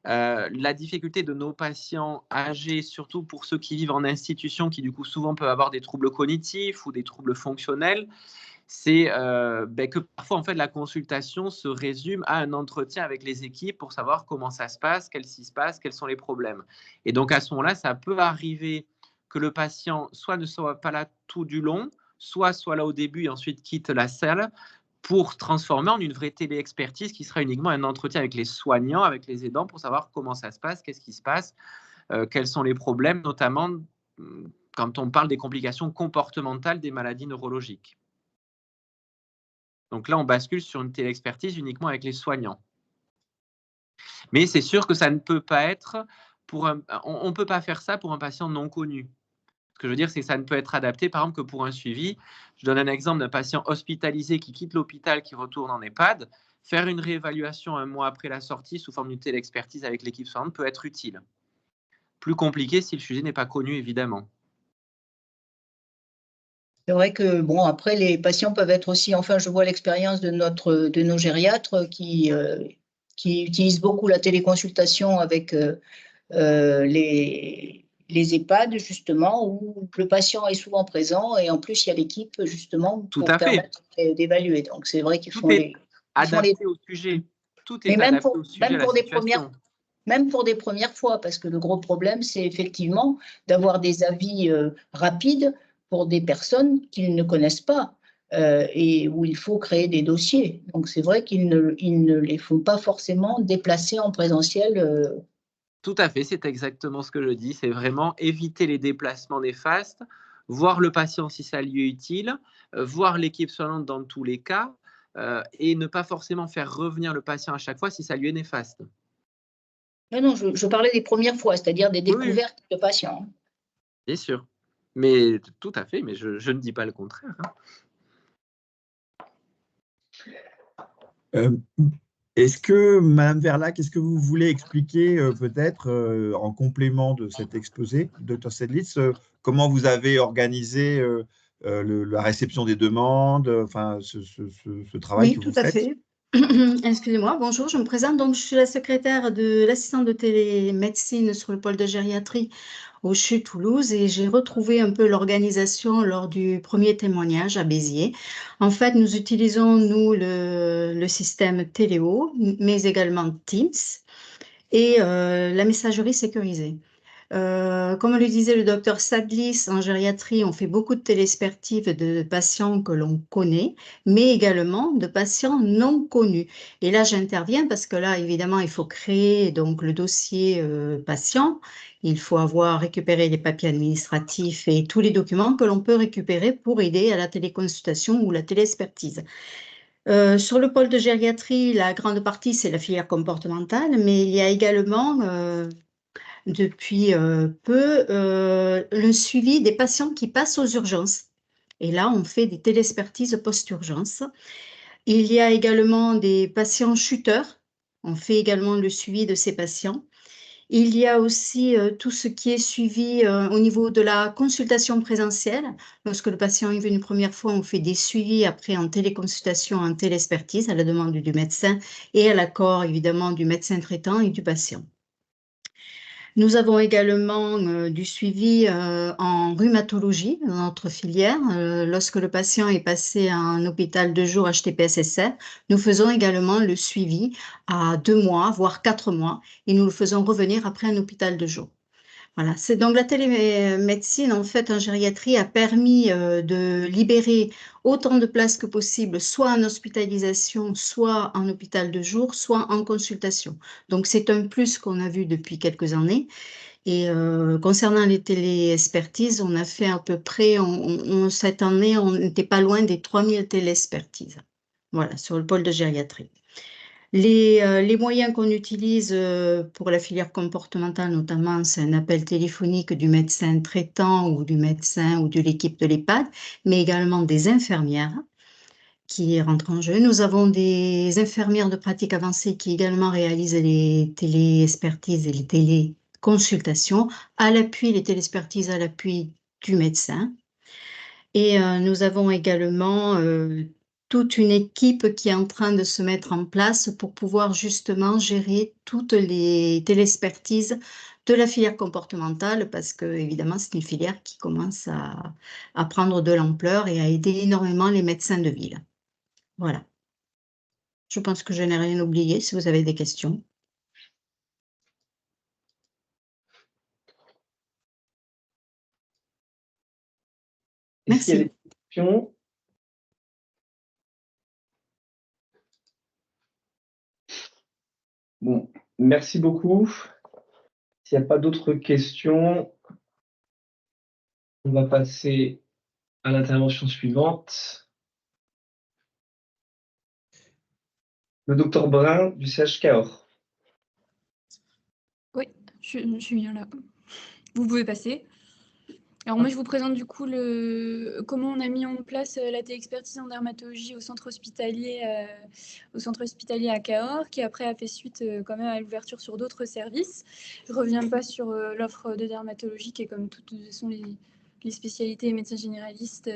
La difficulté de nos patients âgés, surtout pour ceux qui vivent en institution, qui du coup souvent peuvent avoir des troubles cognitifs ou des troubles fonctionnels, c'est que parfois en fait la consultation se résume à un entretien avec les équipes pour savoir comment ça se passe, qu'est-ce qui se passe, quels sont les problèmes. Et donc à ce moment-là, ça peut arriver que le patient soit ne soit pas là tout du long, soit là au début et ensuite quitte la salle pour transformer en une vraie téléexpertise qui sera uniquement un entretien avec les soignants, avec les aidants pour savoir comment ça se passe, qu'est-ce qui se passe, quels sont les problèmes, notamment quand on parle des complications comportementales des maladies neurologiques. Donc là, on bascule sur une téléexpertise uniquement avec les soignants. Mais c'est sûr que ça ne peut pas être on ne peut pas faire ça pour un patient non connu. Ce que je veux dire, c'est que ça ne peut être adapté, par exemple, que pour un suivi. Je donne un exemple d'un patient hospitalisé qui quitte l'hôpital, qui retourne en EHPAD. Faire une réévaluation un mois après la sortie sous forme d'une téléexpertise avec l'équipe soignante peut être utile. Plus compliqué si le sujet n'est pas connu, évidemment. C'est vrai que, bon, après, les patients peuvent être aussi, enfin, je vois l'expérience de nos gériatres qui utilisent beaucoup la téléconsultation avec les EHPAD, justement, où le patient est souvent présent et en plus, il y a l'équipe, justement, Tout pour à fait. permettre d'évaluer. Donc, c'est vrai qu'ils Tout font est adapté au sujet. Tout est Mais adapté au sujet, à la situation. même pour des premières fois, parce que le gros problème, c'est effectivement d'avoir des avis rapides pour des personnes qu'ils ne connaissent pas et où il faut créer des dossiers. Donc, c'est vrai qu'ils ne les font pas forcément déplacer en présentiel. Tout à fait, c'est exactement ce que je dis. C'est vraiment éviter les déplacements néfastes, voir le patient si ça lui est utile, voir l'équipe soignante dans tous les cas et ne pas forcément faire revenir le patient à chaque fois si ça lui est néfaste. Non, je parlais des premières fois, c'est-à-dire des découvertes de patients. Bien sûr. Mais tout à fait, mais je ne dis pas le contraire. Est-ce que, Madame Verlac, est-ce que vous voulez expliquer peut-être, en complément de cet exposé, Dr Sedlitz, comment vous avez organisé la réception des demandes, enfin, ce travail que vous faites? Oui, tout à fait. Excusez-moi, bonjour, je me présente. Donc, je suis la secrétaire de l'assistante de télémédecine sur le pôle de gériatrie au CHU Toulouse et j'ai retrouvé un peu l'organisation lors du premier témoignage à Béziers. En fait, nous utilisons, nous, le système Téléo, mais également Teams et la messagerie sécurisée. Comme le disait le docteur Sadlis, en gériatrie, on fait beaucoup de téléexpertises de patients que l'on connaît, mais également de patients non connus. Et là, j'interviens parce que là, évidemment, il faut créer donc le dossier patient. Il faut avoir récupéré les papiers administratifs et tous les documents que l'on peut récupérer pour aider à la téléconsultation ou la téléexpertise. Sur le pôle de gériatrie, la grande partie, c'est la filière comportementale, mais il y a également depuis peu le suivi des patients qui passent aux urgences. Et là, on fait des téléexpertises post-urgence. Il y a également des patients chuteurs. On fait également le suivi de ces patients. Il y a aussi tout ce qui est suivi au niveau de la consultation présentielle. Lorsque le patient est venu une première fois, on fait des suivis après en téléconsultation, en téléexpertise à la demande du médecin et à l'accord évidemment du médecin traitant et du patient. Nous avons également du suivi en rhumatologie dans notre filière. Lorsque le patient est passé à un hôpital de jour HTPSSR, nous faisons également le suivi à 2 mois, voire 4 mois, et nous le faisons revenir après un hôpital de jour. Voilà, c'est donc la télémédecine en fait en gériatrie a permis de libérer autant de places que possible, soit en hospitalisation, soit en hôpital de jour, soit en consultation. Donc c'est un plus qu'on a vu depuis quelques années. Et concernant les téléexpertises, on a fait à peu près, cette année, on n'était pas loin des 3000 téléexpertises. Voilà, sur le pôle de gériatrie. Les moyens qu'on utilise pour la filière comportementale, notamment, c'est un appel téléphonique du médecin traitant ou du médecin ou de l'équipe de l'EHPAD, mais également des infirmières qui rentrent en jeu. Nous avons des infirmières de pratique avancée qui également réalisent les téléexpertises et les téléconsultations à l'appui, les téléexpertises à l'appui du médecin. Et nous avons également toute une équipe qui est en train de se mettre en place pour pouvoir justement gérer toutes les téléexpertises de la filière comportementale parce que évidemment c'est une filière qui commence à prendre de l'ampleur et à aider énormément les médecins de ville. Voilà. Je pense que je n'ai rien oublié si vous avez des questions. Est-ce qu'il y a Merci. des questions? Bon, merci beaucoup. S'il n'y a pas d'autres questions, on va passer à l'intervention suivante. Le docteur Brun du CH Cahors. Oui, je suis bien là. Vous pouvez passer. Alors moi, je vous présente du coup comment on a mis en place la téléexpertise en dermatologie au centre hospitalier à Cahors, qui après a fait suite quand même à l'ouverture sur d'autres services. Je ne reviens pas sur l'offre de dermatologie qui est comme toutes sont les spécialités médecins généralistes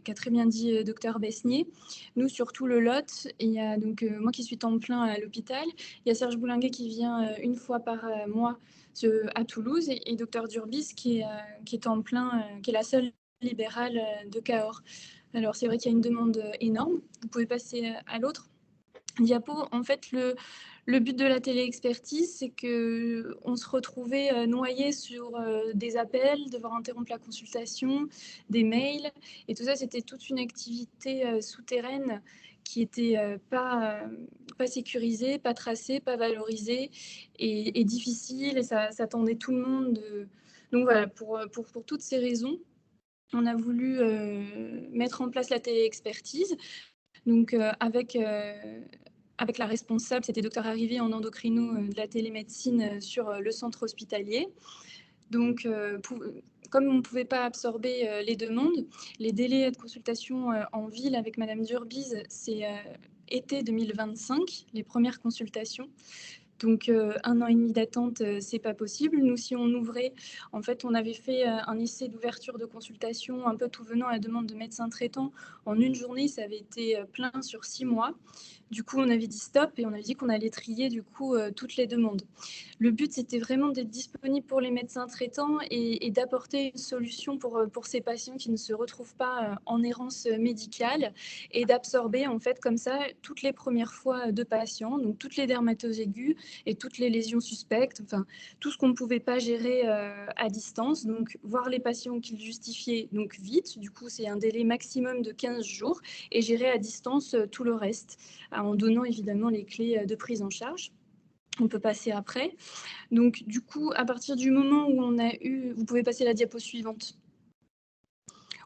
qu'a très bien dit docteur Besnier. Nous, surtout le Lot, il y a donc moi qui suis temps plein à l'hôpital, il y a Serge Boulinguet qui vient une fois par mois à Toulouse et Dr Durbis qui est en plein, qui est la seule libérale de Cahors. Alors c'est vrai qu'il y a une demande énorme. Vous pouvez passer à l'autre diapo. En fait, le but de la téléexpertise, c'est qu'on se retrouvait noyé sur des appels, devoir interrompre la consultation, des mails, et tout ça, c'était toute une activité souterraine qui n'était pas sécurisée, pas tracée, pas valorisée, et difficile, et ça tendait tout le monde. Donc voilà, pour toutes ces raisons, on a voulu mettre en place la téléexpertise. Donc avec la responsable, c'était docteur Arrivé en endocrino de la télémédecine sur le centre hospitalier. Donc, comme on ne pouvait pas absorber les demandes, les délais de consultation en ville avec Madame Durbis, c'est été 2025, les premières consultations. Donc, 1 an et demi d'attente, c'est pas possible. Nous, si on ouvrait, en fait, on avait fait un essai d'ouverture de consultation, un peu tout venant à la demande de médecins traitants. En une journée, ça avait été plein sur 6 mois. Du coup, on avait dit stop et on avait dit qu'on allait trier du coup toutes les demandes. Le but, c'était vraiment d'être disponible pour les médecins traitants et d'apporter une solution pour ces patients qui ne se retrouvent pas en errance médicale et d'absorber en fait comme ça toutes les premières fois de patients, donc toutes les dermatoses aiguës et toutes les lésions suspectes, enfin tout ce qu'on ne pouvait pas gérer à distance. Donc voir les patients qu'ils justifiaient donc vite, du coup c'est un délai maximum de 15 jours et gérer à distance tout le reste en donnant évidemment les clés de prise en charge. On peut passer après. Donc, du coup, à partir du moment où on a eu... Vous pouvez passer la diapo suivante.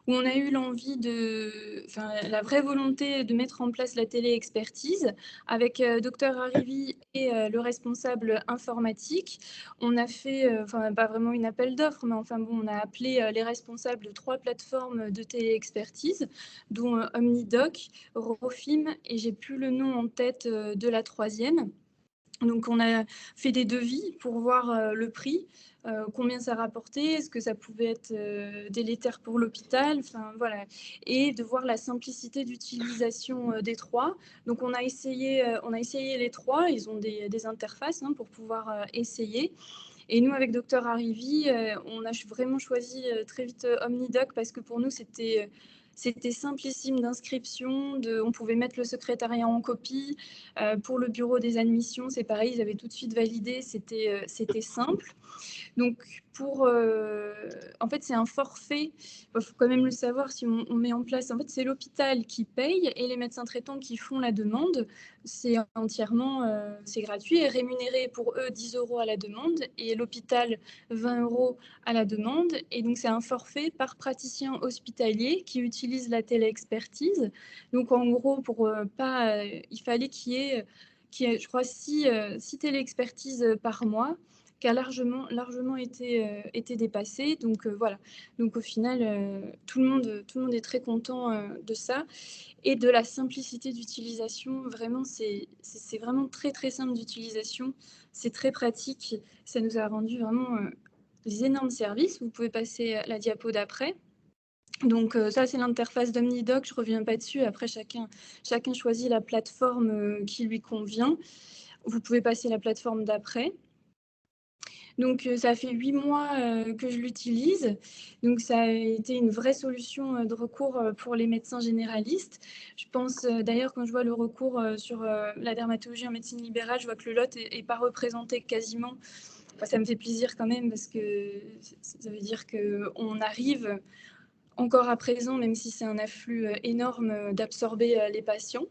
Où on a eu l'envie la vraie volonté de mettre en place la téléexpertise avec docteur Arrivi et le responsable informatique. On a fait, pas vraiment une appel d'offres, mais enfin bon, on a appelé les responsables de 3 plateformes de téléexpertise, dont Omnidoc, Rofim, et j'ai plus le nom en tête de la 3e. Donc, on a fait des devis pour voir le prix, combien ça rapportait, est-ce que ça pouvait être délétère pour l'hôpital, enfin voilà, et de voir la simplicité d'utilisation des 3. Donc, on a essayé les 3, ils ont des interfaces pour pouvoir essayer. Et nous, avec Dr Arrivi, on a vraiment choisi très vite Omnidoc parce que pour nous, c'était simplissime d'inscription, on pouvait mettre le secrétariat en copie. Pour le bureau des admissions, c'est pareil, ils avaient tout de suite validé, c'était simple. Donc, en fait, c'est un forfait. Il faut quand même le savoir si on met en place. En fait, c'est l'hôpital qui paye et les médecins traitants qui font la demande. C'est entièrement, c'est gratuit et rémunéré pour eux 10 € à la demande et l'hôpital 20 € à la demande. Et donc, c'est un forfait par praticien hospitalier qui utilise la téléexpertise. Donc, en gros, il fallait qu'il y ait qui a, je crois, 6 téléexpertises par mois, qui a largement été dépassé. Donc voilà. Donc au final, tout le monde est très content de ça et de la simplicité d'utilisation. Vraiment, c'est vraiment très très simple d'utilisation. C'est très pratique. Ça nous a rendu vraiment des énormes services. Vous pouvez passer la diapo d'après. Donc ça, c'est l'interface d'OmniDoc. Je ne reviens pas dessus. Après, chacun choisit la plateforme qui lui convient. Vous pouvez passer la plateforme d'après. Donc, ça fait 8 mois que je l'utilise. Donc, ça a été une vraie solution de recours pour les médecins généralistes. Je pense d'ailleurs, quand je vois le recours sur la dermatologie en médecine libérale, je vois que le lot n'est pas représenté quasiment. Enfin, ça me fait plaisir quand même parce que ça veut dire qu'on arrive encore à présent, même si c'est un afflux énorme, d'absorber les patients.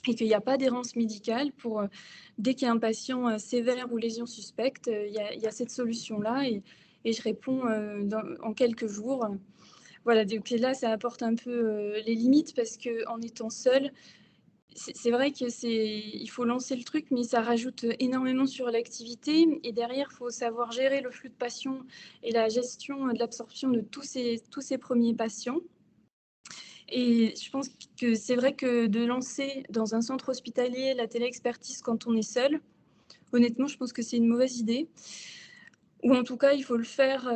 Et qu'il n'y a pas d'errance médicale pour, dès qu'il y a un patient sévère ou lésion suspecte, il y a cette solution-là et je réponds en quelques jours. Voilà, donc là, ça apporte un peu les limites parce qu'en étant seul, c'est vrai qu'il faut lancer le truc, mais ça rajoute énormément sur l'activité. Et derrière, il faut savoir gérer le flux de patients et la gestion de l'absorption de tous ces premiers patients. Et je pense que c'est vrai que de lancer dans un centre hospitalier la téléexpertise quand on est seul, honnêtement, je pense que c'est une mauvaise idée. Ou en tout cas, il faut le faire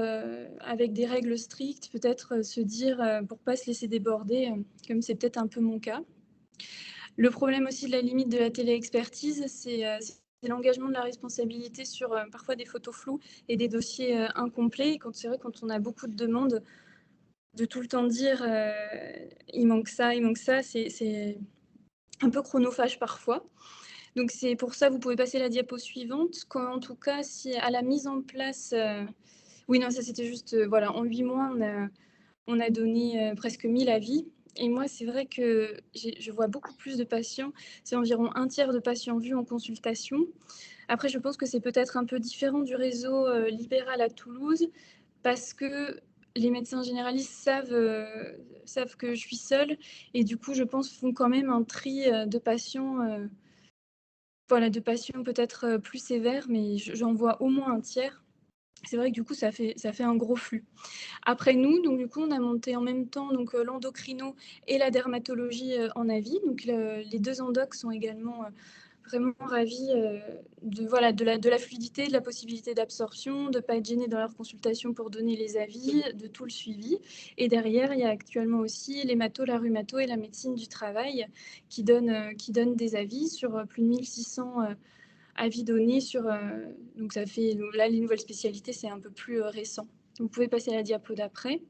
avec des règles strictes, peut-être se dire pour ne pas se laisser déborder, comme c'est peut-être un peu mon cas. Le problème aussi de la limite de la téléexpertise, c'est l'engagement de la responsabilité sur parfois des photos floues et des dossiers incomplets. C'est vrai, quand on a beaucoup de demandes, de tout le temps dire il manque ça, c'est un peu chronophage parfois. Donc c'est pour ça, vous pouvez passer la diapo suivante. En tout cas, si à la mise en place... oui, non, ça c'était juste, voilà, en 8 mois, on a donné presque 1000 avis. Et moi, c'est vrai que je vois beaucoup plus de patients. C'est environ 1/3 de patients vus en consultation. Après, je pense que c'est peut-être un peu différent du réseau libéral à Toulouse parce que les médecins généralistes savent que je suis seule et du coup, je pense, font quand même un tri de patients, voilà, de patients peut-être plus sévères, mais j'en vois au moins 1/3. C'est vrai que du coup, ça fait un gros flux. Après nous, donc du coup, on a monté en même temps donc l'endocrino et la dermatologie en avis. Donc les 2 endocs sont également vraiment ravis de la fluidité, de la possibilité d'absorption, de ne pas être gênés dans leur consultation pour donner les avis, de tout le suivi. Et derrière, il y a actuellement aussi l'hémato, la rhumato et la médecine du travail qui donnent des avis sur plus de 1600 avis donnés sur... donc ça fait... Là, les nouvelles spécialités, c'est un peu plus récent. Vous pouvez passer à la diapo d'après.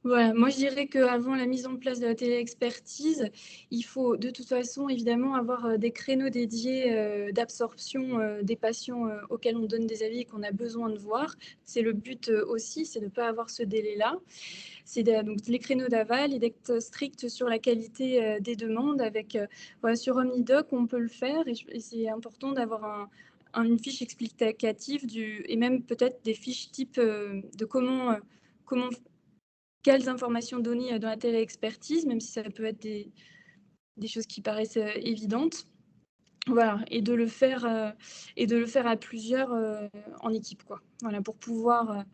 Voilà, moi je dirais qu'avant la mise en place de la téléexpertise, il faut de toute façon évidemment avoir des créneaux dédiés d'absorption des patients auxquels on donne des avis et qu'on a besoin de voir. C'est le but aussi, c'est de ne pas avoir ce délai-là. C'est donc les créneaux d'aval et d'être strict sur la qualité des demandes. Voilà, sur OmniDoc, on peut le faire et c'est important d'avoir une fiche explicative et même peut-être des fiches type de quelles informations donner dans la téléexpertise, même si ça peut être des choses qui paraissent évidentes. Voilà, et de le faire à plusieurs en équipe, quoi. Voilà, pour pouvoir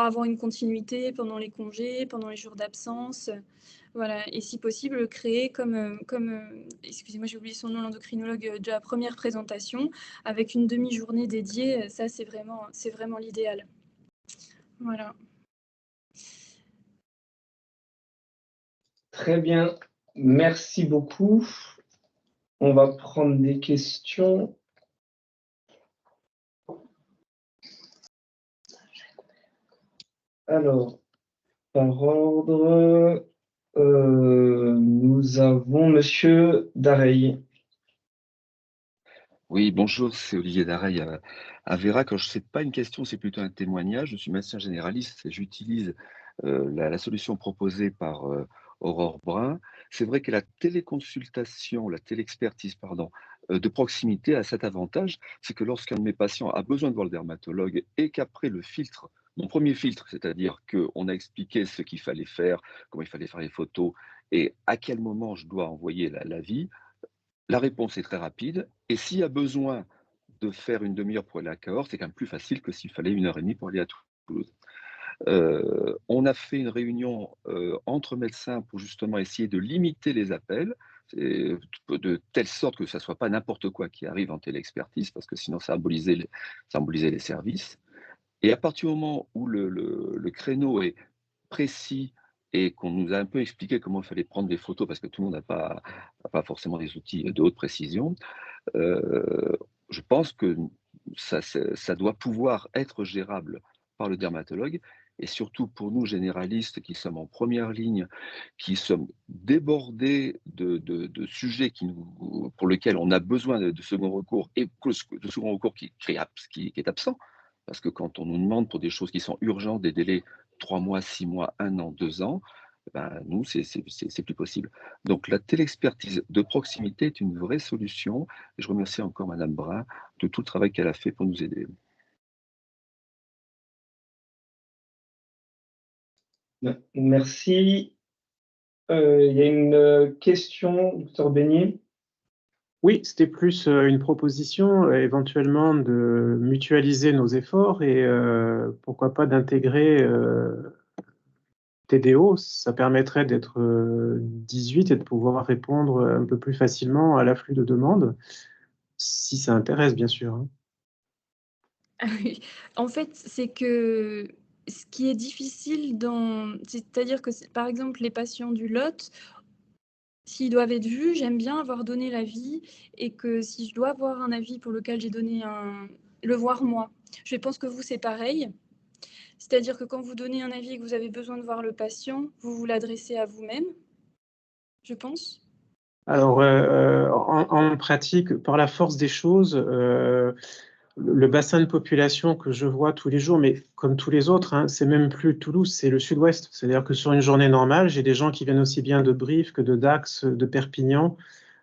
avoir une continuité pendant les congés, pendant les jours d'absence. Voilà, et si possible, créer comme excusez-moi, j'ai oublié son nom, l'endocrinologue de la première présentation, avec une demi-journée dédiée. Ça, c'est vraiment l'idéal. Voilà. Très bien, merci beaucoup. On va prendre des questions. Alors, par ordre, nous avons Monsieur Dareil. Oui, bonjour, c'est Olivier Dareil à Vérac. Ce n'est pas une question, c'est plutôt un témoignage. Je suis médecin généraliste et j'utilise la solution proposée par Aurore Brun. C'est vrai que la téléconsultation, la téléexpertise, pardon, de proximité a cet avantage, c'est que lorsqu'un de mes patients a besoin de voir le dermatologue et qu'après le filtre mon premier filtre, c'est-à-dire qu'on a expliqué ce qu'il fallait faire, comment il fallait faire les photos et à quel moment je dois envoyer l'avis, la réponse est très rapide. Et s'il y a besoin de faire une demi-heure pour aller à Cahors, c'est quand même plus facile que s'il fallait 1h30 pour aller à Toulouse. On a fait une réunion entre médecins pour justement essayer de limiter les appels, de telle sorte que ça ne soit pas n'importe quoi qui arrive en téléexpertise, parce que sinon ça embolisait les services. Et à partir du moment où le créneau est précis et qu'on nous a un peu expliqué comment il fallait prendre des photos, parce que tout le monde n'a pas forcément des outils de haute précision, je pense que ça doit pouvoir être gérable par le dermatologue. Et surtout pour nous, généralistes, qui sommes en première ligne, qui sommes débordés de sujets pour lesquels on a besoin de second recours, et de second recours qui est absent. Parce que quand on nous demande pour des choses qui sont urgentes, des délais 3 mois, 6 mois, 1 an, 2 ans, ben, nous, c'est plus possible. Donc la téléexpertise de proximité est une vraie solution. Et je remercie encore Madame Brun de tout le travail qu'elle a fait pour nous aider. Merci. Il y a une question, docteur Beignet. Oui, c'était plus une proposition, éventuellement de mutualiser nos efforts et pourquoi pas d'intégrer TDO. Ça permettrait d'être 18 et de pouvoir répondre un peu plus facilement à l'afflux de demandes, si ça intéresse, bien sûr. Hein. Ah oui. En fait, c'est que ce qui est difficile c'est-à-dire que, par exemple, les patients du lot, s'ils doivent être vus, j'aime bien avoir donné l'avis et que si je dois avoir un avis pour lequel j'ai donné le voir moi. Je pense que vous, c'est pareil. C'est-à-dire que quand vous donnez un avis et que vous avez besoin de voir le patient, vous l'adressez à vous-même, je pense. Alors, en pratique, par la force des choses, le bassin de population que je vois tous les jours, mais comme tous les autres, hein, c'est même plus Toulouse, c'est le sud-ouest. C'est-à-dire que sur une journée normale, j'ai des gens qui viennent aussi bien de Brive que de Dax, de Perpignan,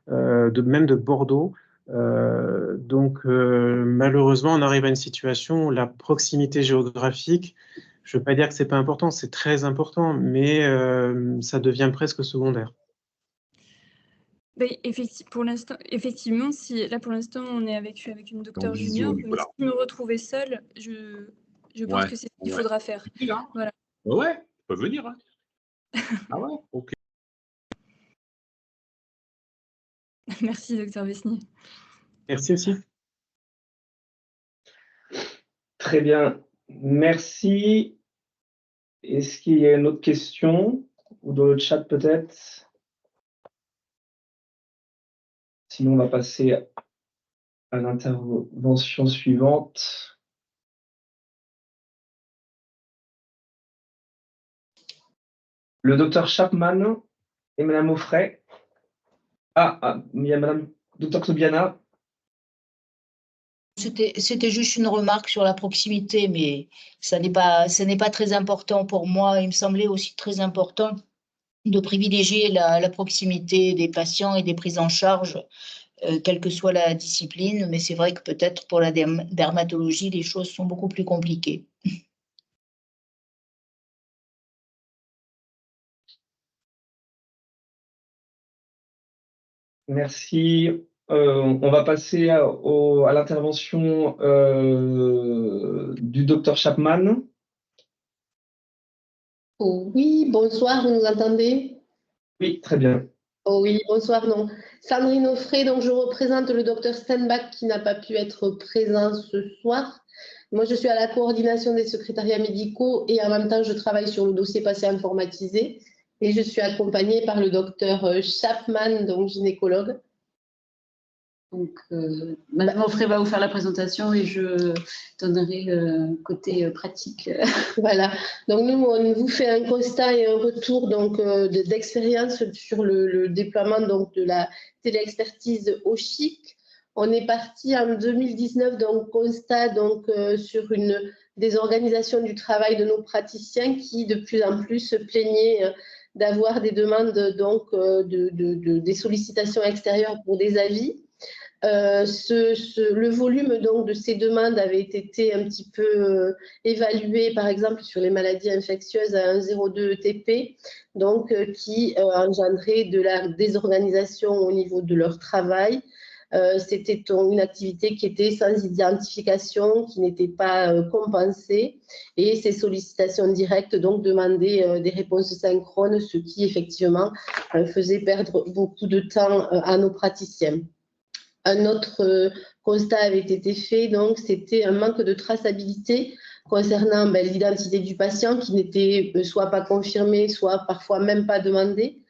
même de Bordeaux. Donc, malheureusement, on arrive à une situation où la proximité géographique, je ne veux pas dire que ce n'est pas important, c'est très important, mais ça devient presque secondaire. Ben, effectivement, pour l'instant, on est avec une docteure junior, mais si je me retrouvais seule, je pense que c'est ce qu'il faudra faire. Voilà. Ouais, tu peux venir. Hein. Ah ouais, ok. Merci, docteur Besnier. Merci aussi. Très bien, merci. Est-ce qu'il y a une autre question ou dans le chat peut-être? Sinon, on va passer à l'intervention suivante. Le docteur Chapman et Madame Offray. Il y a Madame docteur Tobiana. C'était juste une remarque sur la proximité, mais ce n'est pas très important pour moi. Il me semblait aussi très important de privilégier la proximité des patients et des prises en charge, quelle que soit la discipline. Mais c'est vrai que peut-être pour la dermatologie, les choses sont beaucoup plus compliquées. Merci. On va passer à l'intervention du docteur Chapman. Oh, oui, bonsoir, vous nous entendez? Oui, très bien. Oh oui, bonsoir, non. Sandrine Offray, donc je représente le docteur Stenbach qui n'a pas pu être présent ce soir. Moi, je suis à la coordination des secrétariats médicaux et en même temps, je travaille sur le dossier patient informatisé et je suis accompagnée par le docteur Chapman, donc gynécologue. Donc, Madame Offray va vous faire la présentation et je donnerai le côté pratique. Voilà. Donc, nous, on vous fait un constat et un retour d'expérience sur le déploiement donc, de la téléexpertise au CHIC. On est parti en 2019, donc constat sur une désorganisation du travail de nos praticiens qui, de plus en plus, se plaignaient d'avoir des demandes, des sollicitations extérieures pour des avis. Le volume donc de ces demandes avait été un petit peu évalué, par exemple sur les maladies infectieuses à 1,02 ETP, donc qui engendrait de la désorganisation au niveau de leur travail. C'était une activité qui était sans identification, qui n'était pas compensée, et ces sollicitations directes donc demandaient des réponses synchrones, ce qui effectivement faisait perdre beaucoup de temps à nos praticiens. Un autre constat avait été fait, donc c'était un manque de traçabilité concernant l'identité du patient qui n'était soit pas confirmée, soit parfois même pas demandée.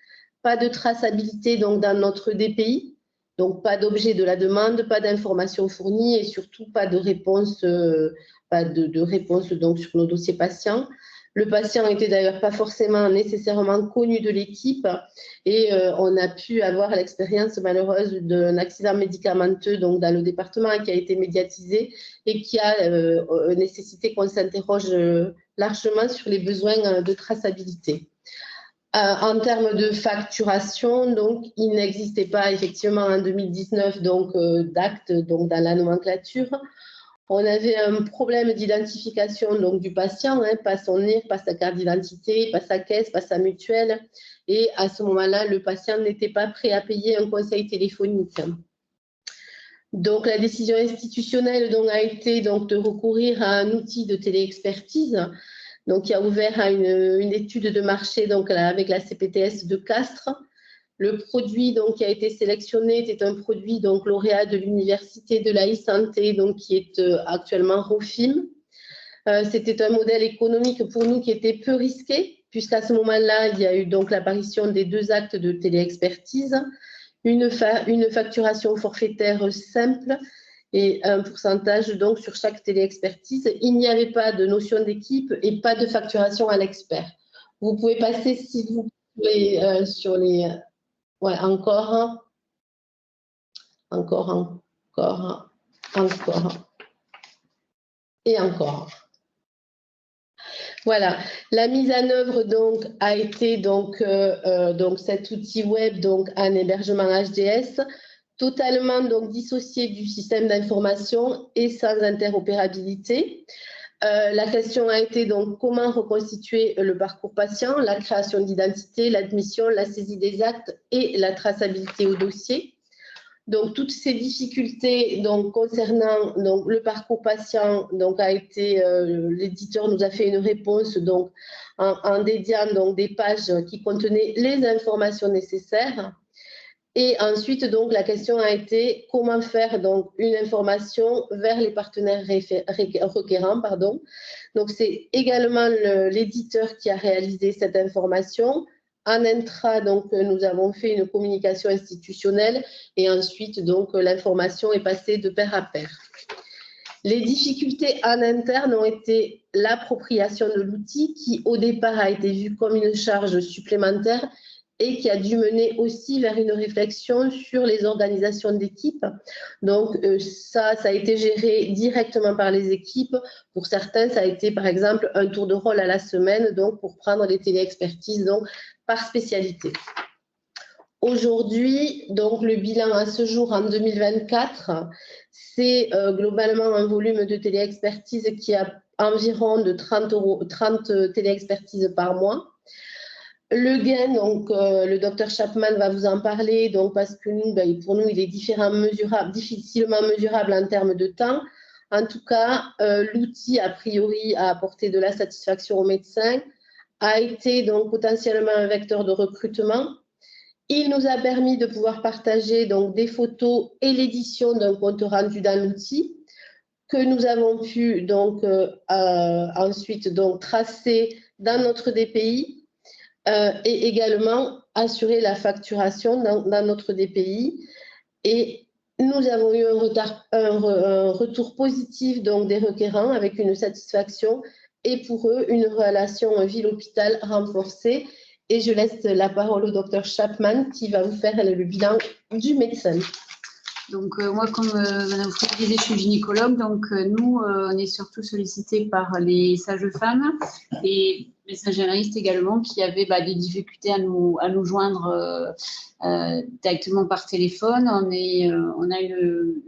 Pas de traçabilité donc dans notre DPI, donc pas d'objet de la demande, pas d'informations fournies et surtout pas de réponse, donc sur nos dossiers patients. Le patient n'était d'ailleurs pas forcément nécessairement connu de l'équipe et on a pu avoir l'expérience malheureuse d'un accident médicamenteux donc dans le département qui a été médiatisé et qui a nécessité qu'on s'interroge largement sur les besoins de traçabilité. En termes de facturation, donc, il n'existait pas effectivement en 2019 d'actes dans la nomenclature. On avait un problème d'identification donc du patient, pas son NIR, pas sa carte d'identité, pas sa caisse, pas sa mutuelle. Et à ce moment-là, le patient n'était pas prêt à payer un conseil téléphonique. Donc la décision institutionnelle donc, a été donc, de recourir à un outil de téléexpertise, donc qui a ouvert à une étude de marché donc, avec la CPTS de Castres. Le produit donc, qui a été sélectionné était un produit donc, lauréat de l'Université de la e-santé, donc, qui est actuellement Rofim. C'était un modèle économique pour nous qui était peu risqué, puisqu'à ce moment-là, il y a eu donc l'apparition des 2 actes de téléexpertise, une facturation forfaitaire simple et un pourcentage donc, sur chaque téléexpertise. Il n'y avait pas de notion d'équipe et pas de facturation à l'expert. Vous pouvez passer, s'il vous plaît, sur les... Ouais, encore. Et encore. Voilà, la mise en œuvre donc a été donc cet outil web donc un hébergement HDS totalement donc dissocié du système d'information et sans interopérabilité. La question a été donc comment reconstituer le parcours patient, la création d'identité, l'admission, la saisie des actes et la traçabilité au dossier. Donc toutes ces difficultés donc concernant donc le parcours patient donc a été l'éditeur nous a fait une réponse donc en dédiant donc des pages qui contenaient les informations nécessaires. Et ensuite, donc, la question a été comment faire donc, une information vers les partenaires requérants. Pardon. Donc, c'est également l'éditeur qui a réalisé cette information. En intra, donc, nous avons fait une communication institutionnelle et ensuite, donc, l'information est passée de pair à pair. Les difficultés en interne ont été l'appropriation de l'outil qui, au départ, a été vu comme une charge supplémentaire et qui a dû mener aussi vers une réflexion sur les organisations d'équipe. Donc, ça a été géré directement par les équipes. Pour certains, ça a été, par exemple, un tour de rôle à la semaine, donc pour prendre les téléexpertises donc, par spécialité. Aujourd'hui, donc, le bilan à ce jour en 2024, c'est globalement un volume de téléexpertise qui a environ de 30 téléexpertises par mois. Le gain, donc, le docteur Chapman va vous en parler, donc, parce que nous, pour nous, il est difficilement mesurable en termes de temps. En tout cas, l'outil, a priori, a apporté de la satisfaction aux médecins, a été donc potentiellement un vecteur de recrutement. Il nous a permis de pouvoir partager donc, des photos et l'édition d'un compte rendu dans l'outil que nous avons pu donc, ensuite donc, tracer dans notre DPI. Et également assurer la facturation dans notre DPI. Et nous avons eu un retour positif donc, des requérants avec une satisfaction et pour eux, une relation ville-hôpital renforcée. Et je laisse la parole au docteur Chapman qui va vous faire le bilan du médecin. Donc, moi, comme Madame Foucault disait, je suis gynécologue. Donc, nous, on est surtout sollicités par les sages-femmes et les généralistes également qui avaient des difficultés à nous joindre directement par téléphone. On a une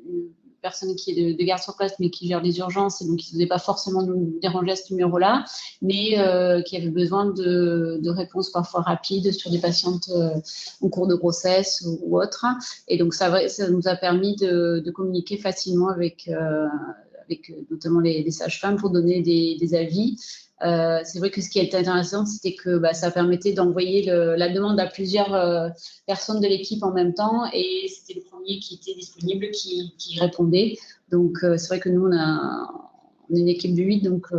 personne qui est de garde sur place, mais qui gère les urgences, et donc qui ne devait pas forcément nous déranger à ce numéro-là, mais qui avait besoin de réponses parfois rapides sur des patientes en cours de grossesse ou autres. Et donc, ça nous a permis de communiquer facilement avec notamment les sages-femmes pour donner des avis. C'est vrai que ce qui était intéressant, c'était que ça permettait d'envoyer la demande à plusieurs personnes de l'équipe en même temps, et c'était le premier qui était disponible qui répondait. Donc, c'est vrai que nous, on est une équipe de 8, donc il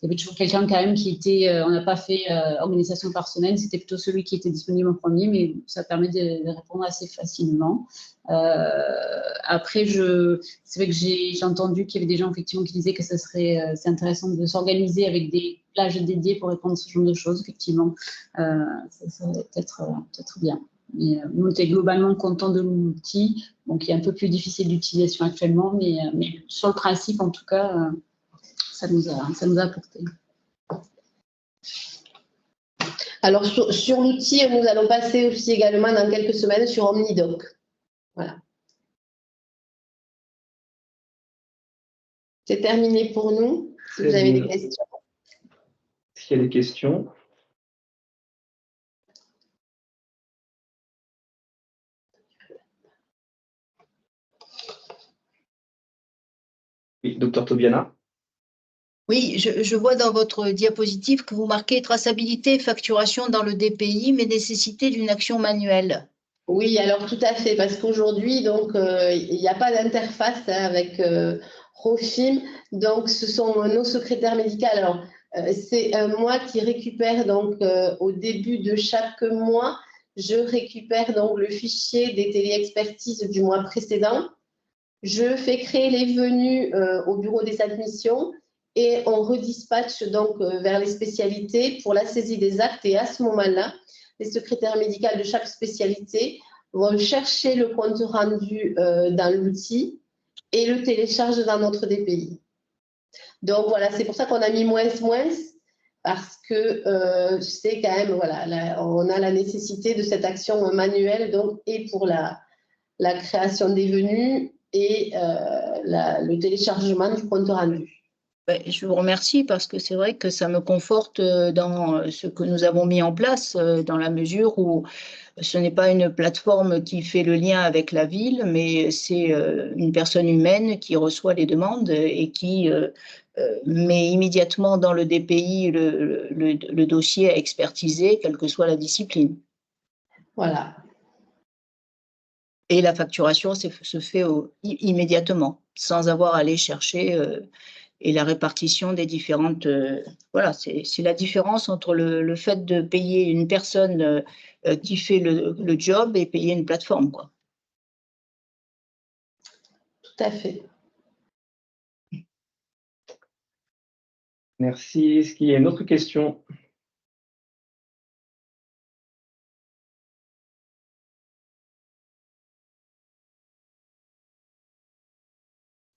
y avait toujours quelqu'un quand même qui était… on n'a pas fait organisation par semaine, c'était plutôt celui qui était disponible en premier, mais ça permet de répondre assez facilement. Après, c'est vrai que j'ai entendu qu'il y avait des gens effectivement qui disaient que c'est intéressant de s'organiser avec des plages dédiées pour répondre à ce genre de choses. Effectivement, ça va peut-être bien. Mais nous, on était globalement contents de l'outil, qui est un peu plus difficile d'utilisation actuellement, mais sur le principe, en tout cas, ça nous a apporté. Alors, sur l'outil, nous allons passer aussi également dans quelques semaines sur OmniDoc. Voilà. C'est terminé pour nous. Si vous avez des questions. Est-ce qu'il y a des questions? Oui, docteur Tobiana. Oui, je vois dans votre diapositive que vous marquez traçabilité et facturation dans le DPI, mais nécessité d'une action manuelle. Oui, alors tout à fait, parce qu'aujourd'hui, donc, il n'y a pas d'interface avec Rofim, donc ce sont nos secrétaires médicaux. Alors, c'est moi qui récupère donc au début de chaque mois, je récupère donc le fichier des téléexpertises du mois précédent. Je fais créer les venues au bureau des admissions et on redispatche donc vers les spécialités pour la saisie des actes. Et à ce moment-là, les secrétaires médicaux de chaque spécialité vont chercher le compte rendu dans l'outil et le téléchargent dans notre DPI. Donc voilà, c'est pour ça qu'on a mis moins, parce que c'est quand même, voilà, on a la nécessité de cette action manuelle, donc, et pour la création des venues et le téléchargement du compte rendu. Je vous remercie parce que c'est vrai que ça me conforte dans ce que nous avons mis en place, dans la mesure où ce n'est pas une plateforme qui fait le lien avec la ville, mais c'est une personne humaine qui reçoit les demandes et qui met immédiatement dans le DPI le dossier à expertiser, quelle que soit la discipline. Voilà. Et la facturation se fait immédiatement, sans avoir à aller chercher… et la répartition des différentes… voilà, c'est la différence entre le fait de payer une personne qui fait le job et payer une plateforme, quoi. Tout à fait. Merci. Est-ce qu'il y a une autre question?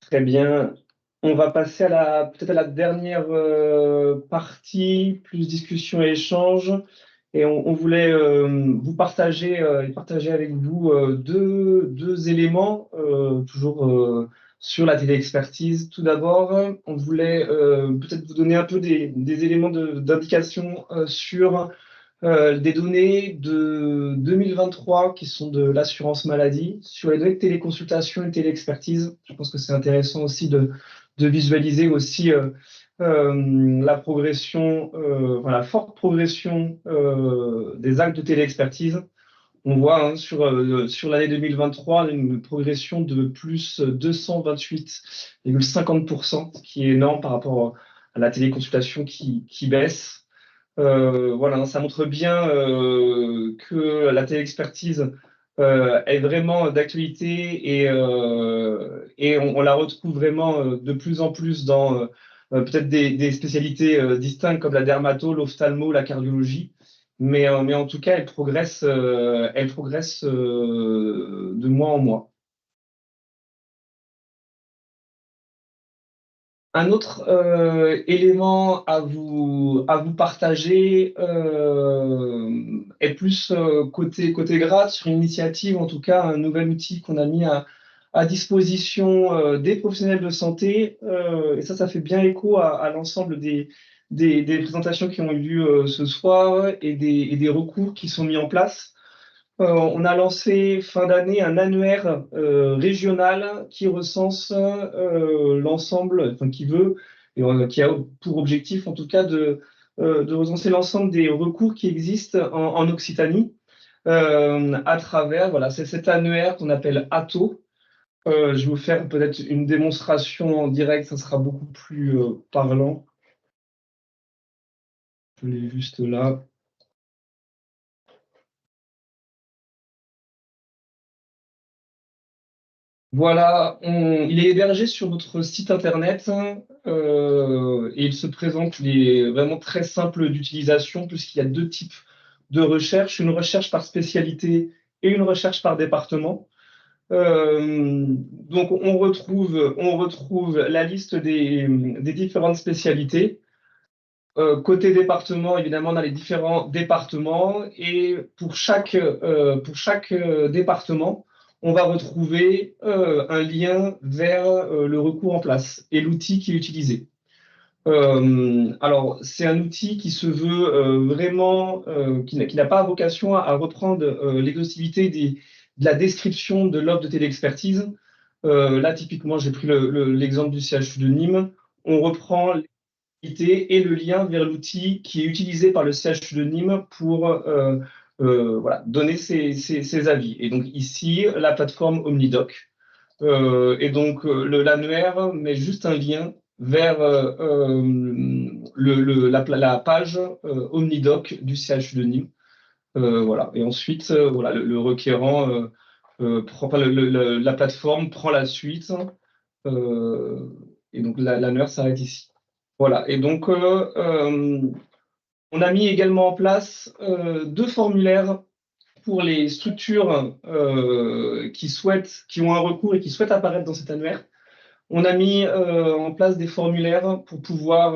Très bien. On va passer peut-être à la dernière partie, plus discussion et échange. Et on voulait vous partager avec vous deux éléments, toujours sur la téléexpertise. Tout d'abord, on voulait peut-être vous donner un peu des éléments d'indication sur des données de 2023 qui sont de l'assurance maladie, sur les données de téléconsultation et de téléexpertise. Je pense que c'est intéressant aussi de visualiser aussi la progression, la forte progression des actes de téléexpertise. On voit sur l'année 2023 une progression de plus 228,50%, ce qui est énorme par rapport à la téléconsultation qui baisse. Voilà, ça montre bien que la téléexpertise est vraiment d'actualité et on la retrouve vraiment de plus en plus dans peut-être des spécialités distinctes comme la dermato, l'ophtalmo, la cardiologie. Mais en tout cas, elle progresse de mois en mois. Un autre élément à vous partager est plus côté grade, sur une initiative, en tout cas un nouvel outil qu'on a mis à disposition des professionnels de santé. Et ça fait bien écho à l'ensemble des présentations qui ont eu lieu ce soir et des recours qui sont mis en place. On a lancé fin d'année un annuaire régional qui recense l'ensemble, enfin qui veut, qui a pour objectif en tout cas de recenser l'ensemble des recours qui existent en Occitanie à travers, voilà, c'est cet annuaire qu'on appelle ATO. Je vais vous faire peut-être une démonstration en direct, ça sera beaucoup plus parlant. Je l'ai juste là. Voilà, il est hébergé sur notre site internet et il se présente, il est vraiment très simple d'utilisation puisqu'il y a deux types de recherche, une recherche par spécialité et une recherche par département. Donc on retrouve la liste des différentes spécialités. Côté département, évidemment, on a les différents départements et pour chaque département, on va retrouver un lien vers le recours en place et l'outil qui est utilisé. Alors, c'est un outil qui se veut vraiment, qui n'a pas vocation à reprendre l'exhaustivité de la description de l'offre de téléexpertise. Là, typiquement, j'ai pris l'exemple du CHU de Nîmes. On reprend et le lien vers l'outil qui est utilisé par le CHU de Nîmes pour voilà, donner ses avis. Et donc ici, la plateforme OmniDoc. Et donc l'annuaire met juste un lien vers la page OmniDoc du CHU de Nîmes. Voilà. Et ensuite, voilà, le requérant, la plateforme prend la suite. Et donc l'annuaire s'arrête ici. Voilà, et donc on a mis également en place deux formulaires pour les structures qui ont un recours et qui souhaitent apparaître dans cet annuaire. On a mis en place des formulaires pour pouvoir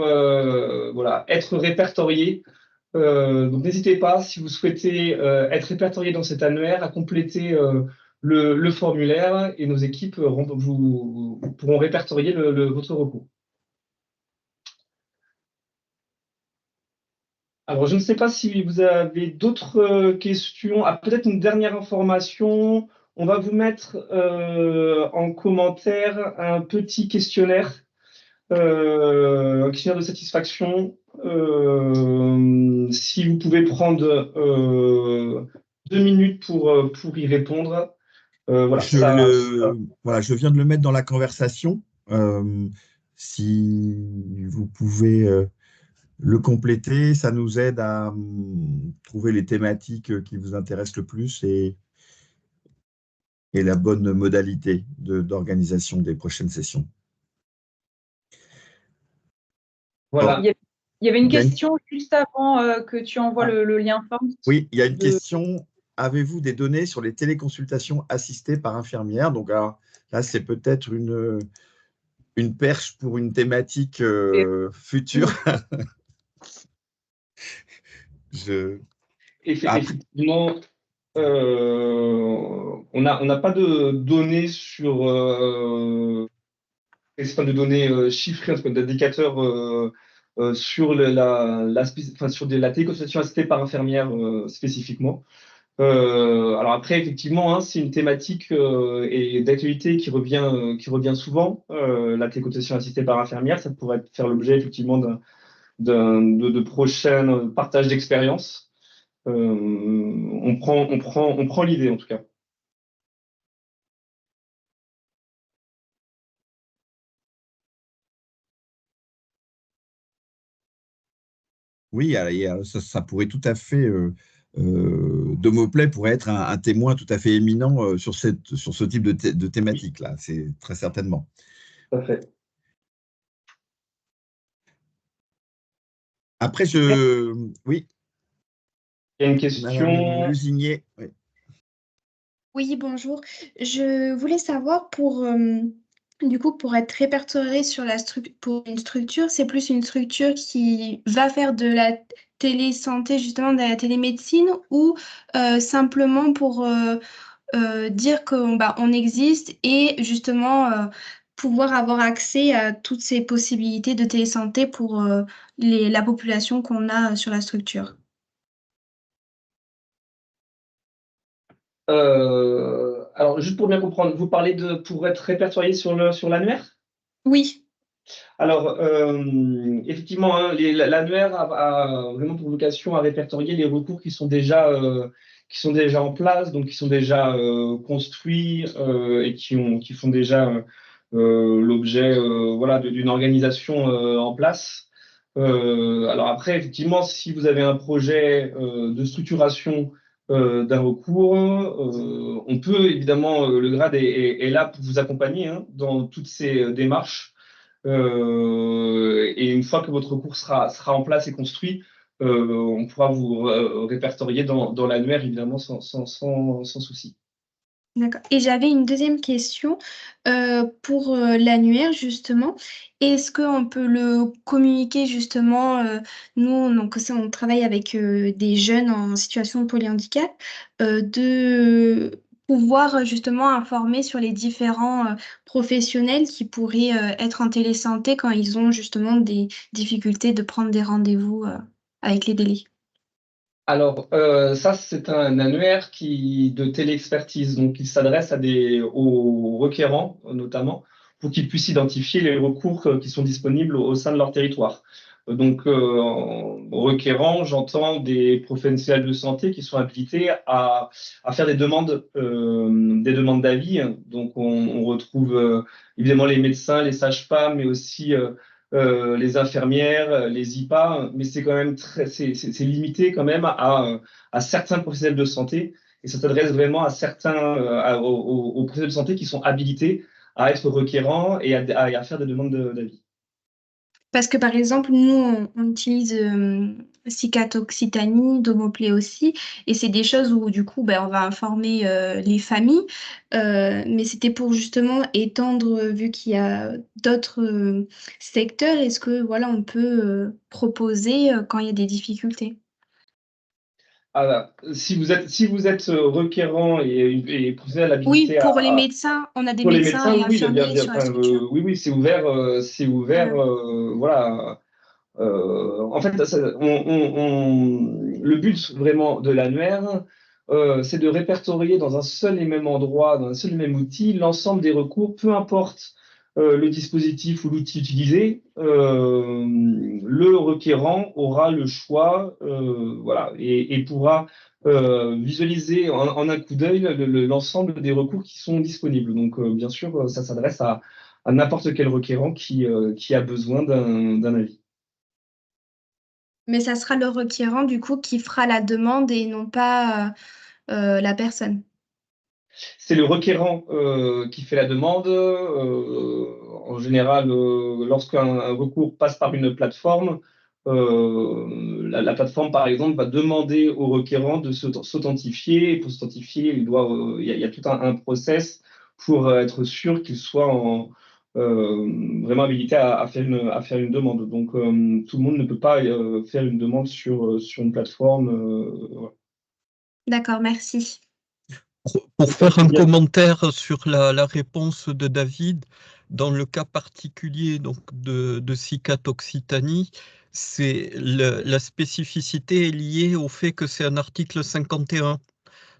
voilà, être répertoriés. Donc n'hésitez pas, si vous souhaitez être répertorié dans cet annuaire, à compléter le formulaire et nos équipes pourront répertorier votre recours. Alors, je ne sais pas si vous avez d'autres questions. Ah, peut-être une dernière information. On va vous mettre en commentaire un petit questionnaire, un questionnaire de satisfaction. Si vous pouvez prendre 2 minutes pour y répondre. Voilà, je viens de le mettre dans la conversation. Si vous pouvez le compléter, ça nous aide à trouver les thématiques qui vous intéressent le plus et la bonne modalité d'organisation des prochaines sessions. Voilà. Il y avait une question juste avant que tu envoies le lien forme. Oui, il y a une question. Avez-vous des données sur les téléconsultations assistées par infirmières? Donc, alors, là, c'est peut-être une perche pour une thématique future. Effectivement, on n'a pas de données sur de données chiffrées, d'indicateurs sur sur la téléconsultation assistée par infirmière spécifiquement. Alors après, effectivement, hein, c'est une thématique et d'actualité qui revient souvent. La téléconsultation assistée par infirmière, ça pourrait faire l'objet effectivement de prochains partages d'expériences. On prend l'idée en tout cas. Oui, ça pourrait tout à fait, Domoplay pourrait être un témoin tout à fait éminent sur ce type de thématique-là, c'est très certainement. Tout à fait. Après, oui. Il y a une question. Lusigné. Oui. Oui, bonjour. Je voulais savoir pour du coup, pour être répertorié sur pour une structure, c'est plus une structure qui va faire de la télésanté, justement de la télémédecine, ou simplement pour dire qu'on on existe et justement pouvoir avoir accès à toutes ces possibilités de télésanté pour la population qu'on a sur la structure. Alors, juste pour bien comprendre, vous parlez pour être répertorié sur l'annuaire? Oui. Alors, effectivement, hein, l'annuaire a vraiment pour vocation à répertorier les recours qui sont déjà en place, donc qui sont déjà construits et qui font déjà l'objet voilà, d'une organisation en place. Alors après, effectivement, si vous avez un projet de structuration d'un recours, on peut évidemment, le GRAD est là pour vous accompagner hein, dans toutes ces démarches. Et une fois que votre recours sera en place et construit, on pourra vous répertorier dans l'annuaire, évidemment, sans souci. D'accord. Et j'avais une deuxième question pour l'annuaire, justement. Est-ce qu'on peut le communiquer, justement, nous, donc, on travaille avec des jeunes en situation de polyhandicap, de pouvoir justement informer sur les différents professionnels qui pourraient être en télésanté quand ils ont justement des difficultés de prendre des rendez-vous avec les délais. Alors, ça, c'est un annuaire de téléexpertise. Donc, il s'adresse aux requérants, notamment, pour qu'ils puissent identifier les recours qui sont disponibles au sein de leur territoire. Donc, requérants, j'entends des professionnels de santé qui sont habilités à faire des demandes d'avis. Donc, on retrouve évidemment les médecins, les sages-femmes, mais aussi les infirmières, les IPA, mais c'est quand même c'est limité quand même à certains professionnels de santé et ça s'adresse vraiment à aux professionnels de santé qui sont habilités à être requérants et à faire des demandes d'avis. Parce que par exemple, nous, on utilise Cicat Occitanie, Domoplay aussi, et c'est des choses où du coup, on va informer les familles, mais c'était pour justement étendre, vu qu'il y a d'autres secteurs, est-ce que voilà, on peut proposer quand il y a des difficultés? Alors, si vous êtes requérant et professionnel Oui, habilité pour les médecins, on a des pour les médecins et médecins, oui, infirmiers sur la structure. oui, c'est ouvert, voilà. En fait, le but vraiment de l'annuaire, c'est de répertorier dans un seul et même endroit, dans un seul et même outil, l'ensemble des recours, peu importe le dispositif ou l'outil utilisé, le requérant aura le choix, voilà, et pourra visualiser en un coup d'œil l'ensemble des recours qui sont disponibles. Donc, bien sûr, ça s'adresse à n'importe quel requérant qui a besoin d'un avis. Mais ça sera le requérant du coup qui fera la demande et non pas la personne. C'est le requérant qui fait la demande. En général, lorsqu'un recours passe par une plateforme, la plateforme, par exemple, va demander au requérant de s'authentifier. Et pour s'authentifier, il y a tout un process pour être sûr qu'il soit vraiment habilité à faire une demande. Donc, tout le monde ne peut pas faire une demande sur une plateforme. Voilà. D'accord, merci. Pour faire un commentaire sur la réponse de David, dans le cas particulier donc, de Cicat Occitanie, la spécificité est liée au fait que c'est un article 51.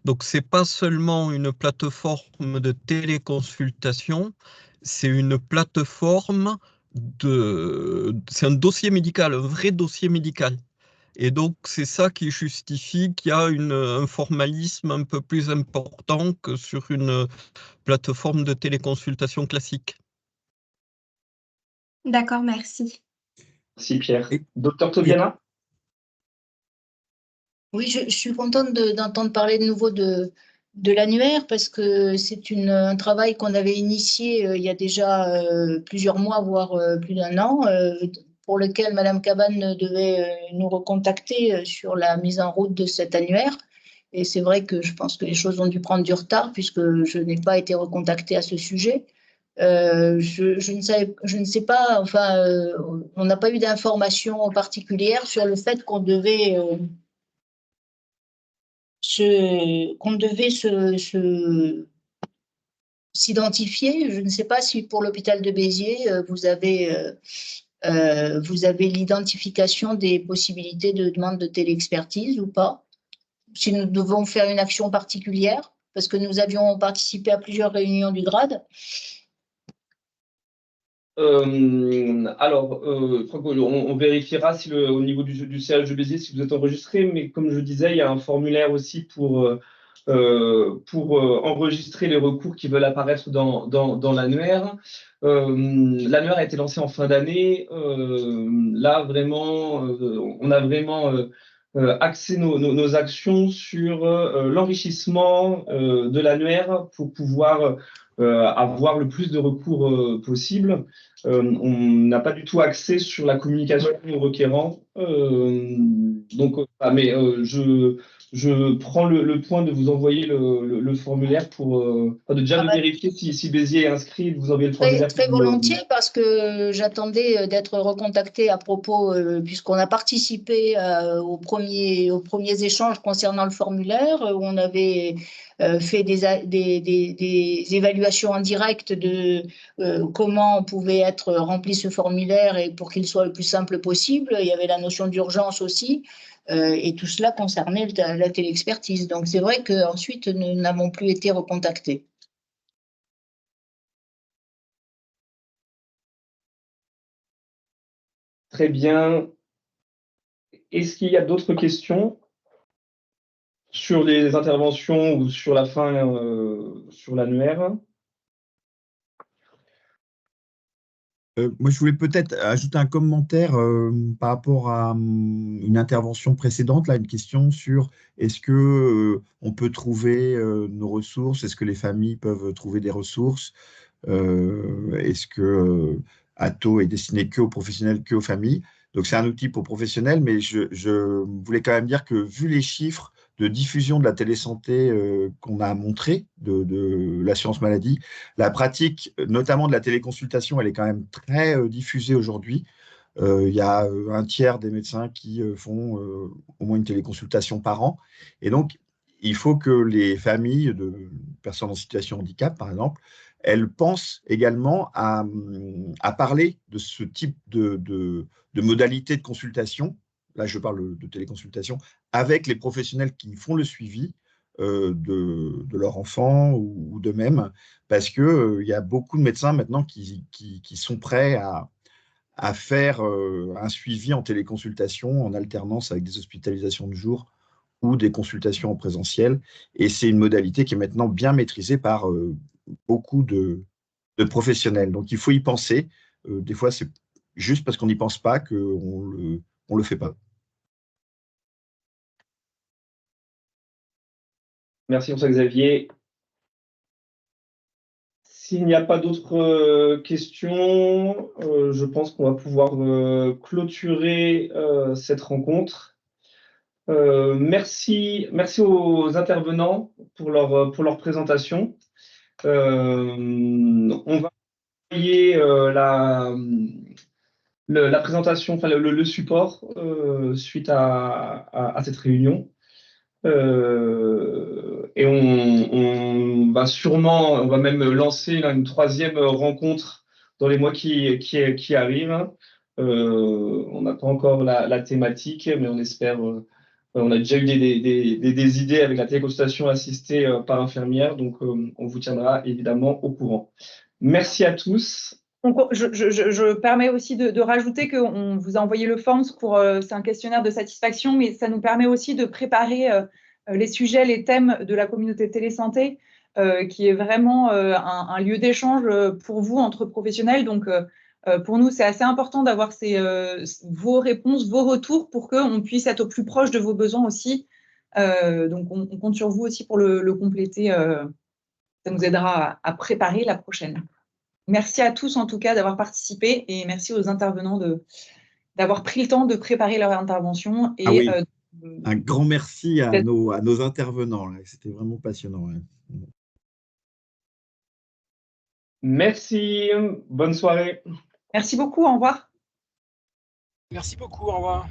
Donc, ce n'est pas seulement une plateforme de téléconsultation, c'est une plateforme c'est un dossier médical, un vrai dossier médical. Et donc, c'est ça qui justifie qu'il y a un formalisme un peu plus important que sur une plateforme de téléconsultation classique. D'accord, merci. Merci Pierre. Docteur Tobiana? Oui, je suis contente d'entendre parler de nouveau de l'annuaire parce que c'est un travail qu'on avait initié il y a déjà plusieurs mois, voire plus d'1 an, pour lequel Madame Cabane devait nous recontacter sur la mise en route de cet annuaire. Et c'est vrai que je pense que les choses ont dû prendre du retard puisque je n'ai pas été recontactée à ce sujet. Je ne sais pas, enfin, on n'a pas eu d'informations particulières sur le fait qu'on devait s'identifier. Je ne sais pas si pour l'hôpital de Béziers, vous avez l'identification des possibilités de demande de téléexpertise ou pas. Si nous devons faire une action particulière, parce que nous avions participé à plusieurs réunions du GRAD. Alors, je crois qu'on vérifiera si au niveau du CH de Béziers, si vous êtes enregistré, mais comme je disais, il y a un formulaire aussi pour enregistrer les recours qui veulent apparaître dans l'annuaire. L'annuaire a été lancé en fin d'année. Là, vraiment, on a vraiment axé nos actions sur l'enrichissement de l'annuaire pour pouvoir avoir le plus de recours possible. On n'a pas du tout axé sur la communication aux requérants. Mais je prends le point de vous envoyer le formulaire pour déjà de vérifier si Béziers est inscrit et de vous envoyer le formulaire. Très volontiers, parce que j'attendais d'être recontactée à propos, puisqu'on a participé aux premiers échanges concernant le formulaire, où on avait fait des évaluations en direct de comment pouvait être rempli ce formulaire et pour qu'il soit le plus simple possible. Il y avait la notion d'urgence aussi. Et tout cela concernait la téléexpertise. Donc, c'est vrai qu'ensuite, nous n'avons plus été recontactés. Très bien. Est-ce qu'il y a d'autres questions sur les interventions ou sur la fin, sur l'annuaire? Moi, je voulais peut-être ajouter un commentaire par rapport à une intervention précédente, là, une question sur est-ce que on peut trouver nos ressources, est-ce que les familles peuvent trouver des ressources, est-ce que Atto est destiné que aux professionnels, que aux familles. Donc, c'est un outil pour professionnels, mais je voulais quand même dire que vu les chiffres de diffusion de la télésanté qu'on a montré de l'assurance maladie, la pratique, notamment de la téléconsultation, elle est quand même très diffusée aujourd'hui. Il y a un tiers des médecins qui font au moins une téléconsultation par an. Et donc, il faut que les familles de personnes en situation de handicap, par exemple, elles pensent également à parler de ce type de modalité de consultation. Là, je parle de téléconsultation, avec les professionnels qui font le suivi de leur enfant ou d'eux-mêmes, parce qu'il y a beaucoup de médecins maintenant qui sont prêts à faire un suivi en téléconsultation, en alternance avec des hospitalisations de jour ou des consultations en présentiel. Et c'est une modalité qui est maintenant bien maîtrisée par beaucoup de professionnels. Donc, il faut y penser. Des fois, c'est juste parce qu'on n'y pense pas qu'on ne le fait pas. Merci pour ça, Xavier. S'il n'y a pas d'autres questions, je pense qu'on va pouvoir clôturer cette rencontre. Merci aux intervenants pour leur présentation. On va envoyer la présentation, enfin le support suite à cette réunion. Et on va sûrement, on va même lancer une troisième rencontre dans les mois qui arrivent. On n'a pas encore la thématique, mais on espère. On a déjà eu des idées avec la téléconsultation assistée par infirmière, donc on vous tiendra évidemment au courant. Merci à tous. Donc, je permets aussi de rajouter qu'on vous a envoyé le Forms c'est un questionnaire de satisfaction, mais ça nous permet aussi de préparer les sujets, les thèmes de la communauté télésanté, qui est vraiment un lieu d'échange pour vous entre professionnels. Donc, pour nous, c'est assez important d'avoir vos réponses, vos retours pour qu'on puisse être au plus proche de vos besoins aussi. Donc, on compte sur vous aussi pour le compléter. Ça nous aidera à préparer la prochaine. Merci à tous, en tout cas, d'avoir participé et merci aux intervenants d'avoir pris le temps de préparer leur intervention. Et, oui. Un grand merci à nos intervenants. C'était vraiment passionnant. Merci, bonne soirée. Merci beaucoup, au revoir. Merci beaucoup, au revoir.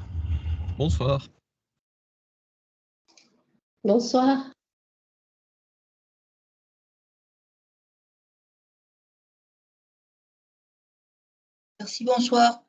Bonsoir. Bonsoir. Merci, bonsoir.